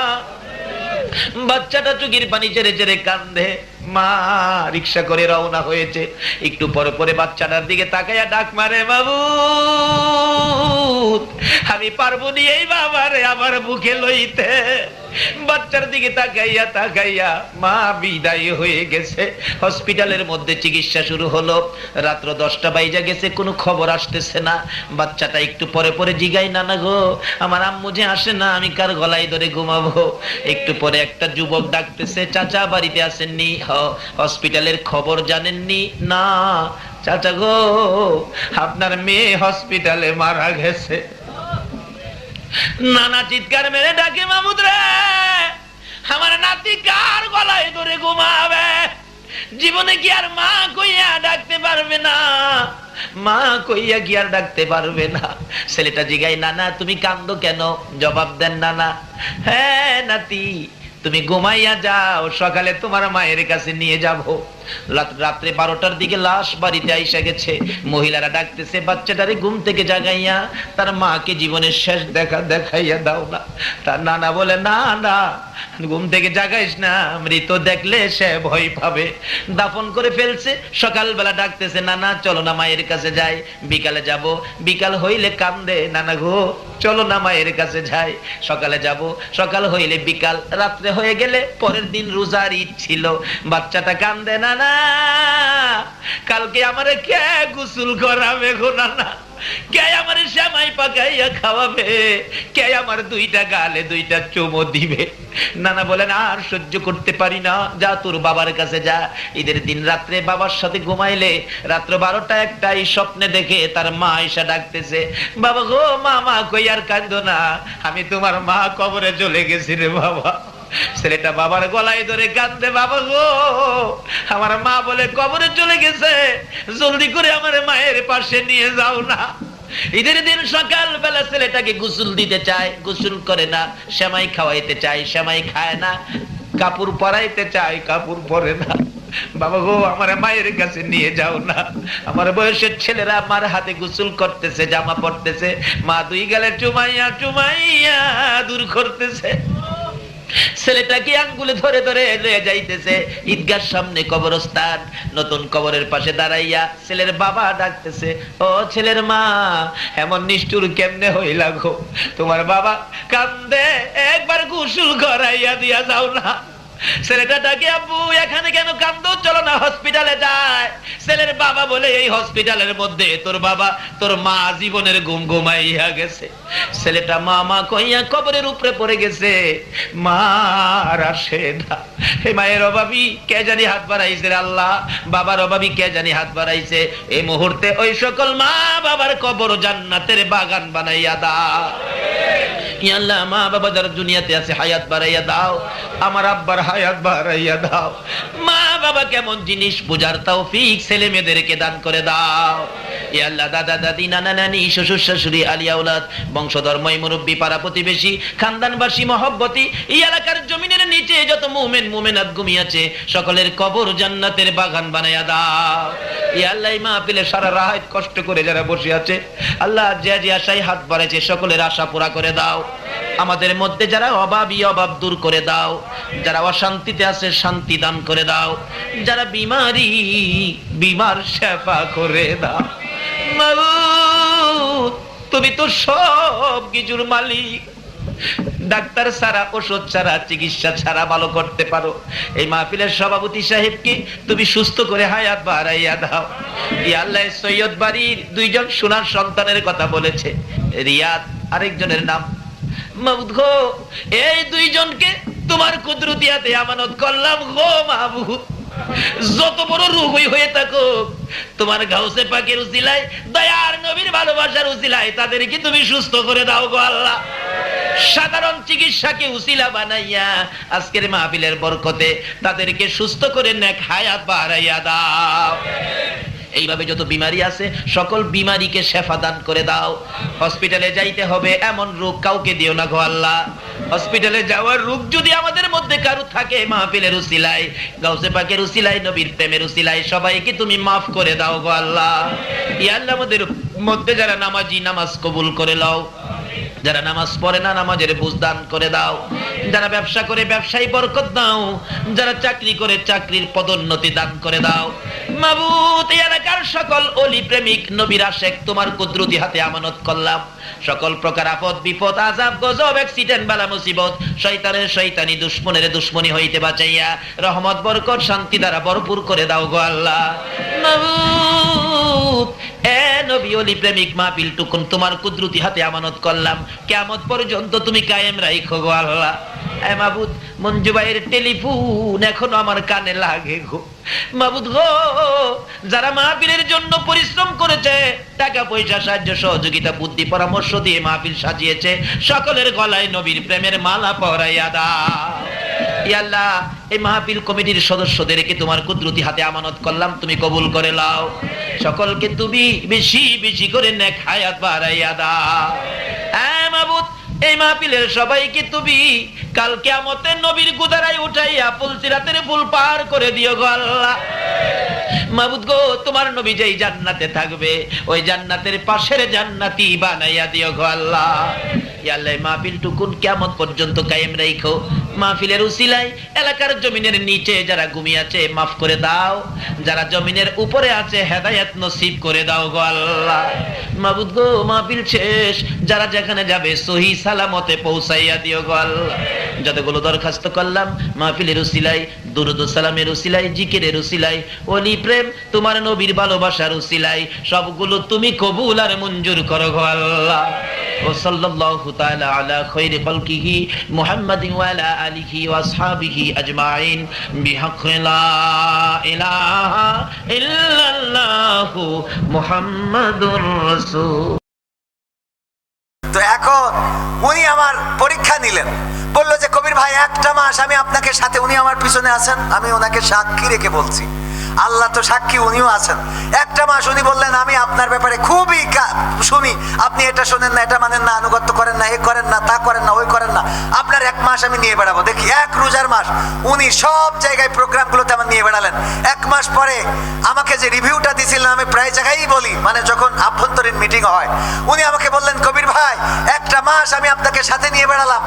বাচ্চাটা চোখের পানি ছেড়ে ছেড়ে কান্দে। মা রিক্সা করে রওনা হয়েছে, একটু পরে পরে বাচ্চাটার দিকে তাকাইয়া ডাক মারে, বাবু আমি পারবো নি এই বাবারে আমার বুকে লইতে। বাচ্চার দিকে তাকাইয়া তাকাইয়া মা বিদায় হয়ে গেছে। হসপিটালের মধ্যে চিকিৎসা শুরু হলো। রাত্র 10টা বাইজা গেছে, কোনো খবর আসতেছে না। বাচ্চাটা একটু পরে পরে জিগাই, নানা গো আমার আম্মু যে আসে না, আমি কার গলায় ধরে ঘুমাবো? একটু পরে একটা যুবক ডাকতেছে, চাচা বাড়িতে আসেননি? হসপিটালের খবর জানেননি? না চাচা গো আপনার মেয়ে হসপিটালে মারা গেছে। নানা চিৎকার মেরে ডাকে, মামুদ রে আমার নাতি কার গলায় ধরে ঘুমাবে? জীবনে কি আর মা কইয়া ডাকতে পারবে না? মা কইয়া কি আর ডাকতে পারবে না? ছেলেটা জিগাই, নানা তুমি কান্দো কেন? জবাব দেন, নানা হ্যাঁ নাতি তুমি ঘুমাইয়া যাও, সকালে তোমার মায়ের কাছে নিয়ে যাবো। রাত্রে 12টার দিকে লাশ বাড়িতে আইসা গেছে। মহিলারা ডাকতেছে, বাচ্চাটারে ঘুম থেকে জাগাইয়া তার মাকে জীবনের শেষ দেখা দেখাইয়া দাও না। তার নানা বলে, না না ঘুম থেকে জাগাইস না, মৃত দেখলে সে ভয় পাবে, দাফন করে ফেলছে। সকালবেলা ডাকতেছে, নানা চলো না মায়ের কাছে যাই, বিকালে যাব। বিকাল হইলে কান্দে, নানা গো চলো না মায়ের কাছে যাই, সকালে যাব। সকাল হইলে বিকাল, রাত্রে হয়ে গেলে পরের দিন রোজার ঈদ ছিল। বাচ্চাটা কান্দে, না না কালকে আমারে কে গোসল করাবে গো নানা, কে আমার সেমাই পাকাইয়া খাওয়াবে, কে আমার দুইটা গালে দুইটা চুমো দিবে? নানা বলেন, আর সহ্য করতে পারি না, যা তোর বাবার কাছে যা। ঈদের দিন রাত্রে বাবার সাথে ঘুমাইলে রাত্র 12টা 1টায় স্বপ্নে দেখে তার মা এসে ডাকতেছে, বাবা গো মা মা কই আর কাঁদো না, আমি তোমার মা কবরে চলে গেছি রে বাবা। ছেলেটা বাবার গলায় ধরে কাঁদে, বাবা গো আমার মা বলে কবরে চলে গেছে, জলদি করে আমার মায়ের পাশে নিয়ে যাও না। ঈদের দিন সকাল বেলা ছেলেটাকে গোসল দিতে চায়, গোসল করে না। সেমাই খাওয়াইতে চায়, সেমাই খায় না। কাপড় পরাইতে চায়, কাপড় পরে না। বাবা গো আমার মায়ের কাছে নিয়ে যাও না। আমার বয়সের ছেলেরা আমার হাতে গোসল করতেছে, জামা পরতেছে, মা দুই গালে চুমাইয়া চুমাইয়া দূর করতেছে। ছেলেটাকে আঙ্গুলে ধরে ধরে লয়ে যাইতেছে ঈদগার সামনে কবরস্থান। নতুন কবরের পাশে দাঁড়াইয়া ছেলের বাবা ডাকতেছে, ও ছেলের মা এমন নিষ্ঠুর কেমনে হইলা গো? তোমার বাবা কান্দে, একবার গোসল করাইয়া দিয়া যাও না। ছেলেটা ডাকে, আব্বু এখানে কেন কান্দো, চলো না হসপিটালে যায়। ছেলের বাবা বলে, এই হসপিটালের মধ্যে তোর বাবা তোর মা জীবনের ঘুম ঘুমাইয়া গেছে। ছেলেটা মা মা কইয়া কবরের উপরে পড়ে গেছে। মা আসে না। হে মায়ের অভাবী কে জানি হাত বাড়াইছে রে আল্লাহ, বাবার অভাবী কে জানি হাত বাড়াইছে। এই মুহূর্তে ওই সকল মা বাবার কবর জান্নাতের বাগান বানাইয়া দাও। ইয়া আল্লাহ মা বাবা যারা দুনিয়াতে আছে হায়াত বাড়াইয়া দাও, আমার আব্বার হায়াত বাড়াইয়া দাও। মা বাবা কেমন জিনিস বুঝার তৌফিক ছেলে মেয়েদেরকে দান করে দাও। ইয়া আল্লাহ দাদা দাদি নানা নানি শ্বশুর শাশুড়ি আলিয়া আওলাদ বংশধর মই মুরব্বী পাড়া প্রতিবেশী খানদানবাসী মহব্বতী এই এলাকার জমিনের নিচে যত মুমিন মুমিনাত ঘুমিয়েছে সকলের কবর জান্নাতের বাগান বানাইয়া দাও। ইয়া আল্লাহ এই মাহফিলে সারা রাত কষ্ট করে যারা বসে আছে আল্লাহ যে যে আশায় হাত বাড়াইছে সকলের আশা পুরা করে দাও। আমাদের মধ্যে যারা অভাবী অভাব দূর করে দাও, যারা অশান্তিতে আছে শান্তি দান করে দাও, যারা বিমারি বিমার সেবা করে দাও। মাবুদ তুমি তো সব কিছুর মালিক, ডাক্তার ছাড়া ওষুধ ছাড়া চিকিৎসা ছাড়া ভালো করতে পারো। এই মাহফিলের সভাপতি সাহেবকে তুমি সুস্থ করে হায়াত বাড়াইয়া দাও। ইয়া আল্লাহ সৈয়দ বাড়ির দুইজন সোনার সন্তানের কথা বলেছে, রিয়াদ আরেকজনের নাম মাবুদ গো, এই দুইজনকে তোমার কুদরতিয়াতে আমানত করলাম গো মাবুদ। যত বড় রোগই হয়ে থাকো, তোমার গাউসে পাকের উসিলায়, দয়ার নবীর ভালোবাসার উসিলায় তাদেরকে তুমি সুস্থ করে দাও গো আল্লাহ। সাধারণ চিকিৎসাকে উসিলা বানাইয়া আজকের মাহফিলের বরকতে তাদেরকে সুস্থ করে নেক হায়াত বাড়াইয়া দাও। এইভাবে যত বিমারি আছে সকল বিমারিকে শেফা দান করে দাও। হসপিটালে যাইতে হবে এমন রোগ কাউকে দিও না গো আল্লাহ। হসপিটালে যাওয়ার রোগ যদি আমাদের মধ্যে কারো থাকে, মাহফিলের উসিলায়, গাউসে পাকের উসিলায়, নবীর প্রেমের উসিলায় সবাইকে তুমি মাফ করে দাও গো আল্লাহ। ইয়া আল্লাহ, আমাদের মধ্যে যারা নামাজি নামাজ কবুল করে লও, যারা নামাজ পড়ে না নামাজের বুঝ দান করে দাও, যারা ব্যবসা করে ব্যবসায় বরকত দাও, যারা চাকরি করে চাকরির পদোন্নতি দান করে দাও। মাবুদ, এই এলাকার সকল ওলি প্রেমিক নবীর আশেক তোমার কুদরতি হাতে আমানত করলাম। সকল প্রকার আপদ বিপদ আযাব গজব অ্যাক্সিডেন্ট বালা মুসিবত শয়তানের শয়তানি দুশমনের দুশমনি হইতে বাঁচাইয়া রহমত বরকত শান্তি দ্বারা ভরপুর করে দাও গো আল্লাহ। মাবুদ, এ নবী ওলি প্রেমিক মাহফিল টুকুন তোমার কুদরতি হাতে আমানত করলাম, কিয়ামত পর্যন্ত তুমি কায়েম রাখো গো আল্লাহ। এ মাবুদ, মঞ্জু ভাইয়ের টেলিফোন এখনো আমার কানে লাগে গো মাবুদ গো। যারা মাহফিলের জন্য পরিশ্রম করেছে, টাকা পয়সা সাহায্য সহযোগিতা বুদ্ধি পরামর্শ দিয়ে মাহফিল সাজিয়েছে, সকলের গলায় নবীর প্রেমের মালা পরাইয়া দাও। ইয়া আল্লাহ, এই মাহফিল কমিটির সদস্যদেরকে তোমার কুদরতি হাতে আমানত করলাম, তুমি কবুল করে নাও। সকলকে তুমি বেশি বেশি করে নেক হায়াত বাড়াইয়া দাও। হ্যাঁ মাবুদ, এই মাহফিলের সবাইকে তুমি কাল কিয়ামতে নবীর গুদারায় উঠাইয়া পুলসিরাতের ফুল পার করে দিও গো আল্লাহ। মাবুদ গো, তোমার নবী যেই জান্নাতে থাকবে ওই জান্নাতের পাশের জান্নাতি বানাইয়া দিও গো আল্লাহ। ইয়া আল্লাহ, মাহফিল টুকুন কিয়ামত পর্যন্ত কায়েম রাখো। মাহফিলের উসিলায় এলাকার জমিনের নিচে যারা ঘুমিয়ে আছে মাফ করে দাও, যারা জমিনের উপরে আছে হেদায়েত নসিব করে দাও গো আল্লাহ। মাবুদ গো, মাহফিল শেষ, যারা যেখানে যাবে সহি সালামতে পৌঁছাইয়া দিও গো আল্লাহ। যতগুলো দরখাস্ত করলাম মাহফিলের উসিলায়, দুরূদ ও সালামের উসিলায়, জিকিরের উসিলায়, ওলি প্রেম তোমার নবীর ভালোবাসার উসিলায় সবগুলো তুমি কবুল আর মঞ্জুর করো গো আল্লাহ। ও সাল্লাল্লাহু তাআলা আলা খায়রি খালকিহি মুহাম্মাদিন ওয়া আলা আলিহি ওয়া আসহাবিহি আজমাইন বিহাক্কি লা ইলাহা ইল্লাল্লাহু মুহাম্মাদুর রাসূল। তো এখন উনি আমার পরীক্ষা নিলেন, বললো যে কবির ভাই একটা মাস আমি আপনাকে সাথে, উনি আমার পিছনে আছেন, আমি ওনাকে সাক্ষী রেখে বলছি, আল্লাহ তো সাক্ষী, উনিও আছেন। একটা মাস উনি বললেন আমি আপনার ব্যাপারে খুবই শুনি, আপনি এটা শোনেন না, এটা মানেন না, আনুগত্য করেন না, এ করেন না, তা করেন না, ওই করেন না, আপনার এক মাস আমি নিয়ে বেড়াবো। দেখি এক রোজার মাস উনি সব জায়গায় প্রোগ্রামগুলোতে আমার নিয়ে বেড়ালেন। এক মাস পরে আমাকে যে রিভিউটা দিয়েছিলেন, আমি প্রায় জায়গায়ই বলি, মানে যখন আভ্যন্তরীণ মিটিং হয়, উনি আমাকে বললেন কবির ভাই একটা মাস আমি আপনাকে সাথে নিয়ে বেড়ালাম,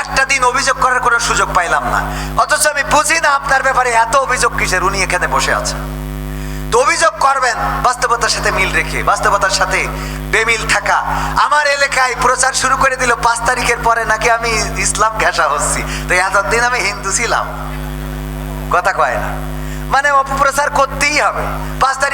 একটা দিন অভিযোগ করার কোনো সুযোগ পাইলাম না, অথচ আমি বুঝি না আপনার ব্যাপারে এত অভিযোগ কিসের। উনি এখানে বসে আছেন। তো অভিযোগ করবেন বাস্তবতার সাথে মিল রেখে, বাস্তবতার সাথে বেমিল থাকা। আমার এলাকায় প্রচার শুরু করে দিল 5 তারিখের পরে নাকি আমি ইসলাম ঘেঁষা হচ্ছি, তো এতদিন আমি হিন্দু ছিলাম, কথা কয় না, মানে অপপ্রচার করতেই হবে। 5 তারিখ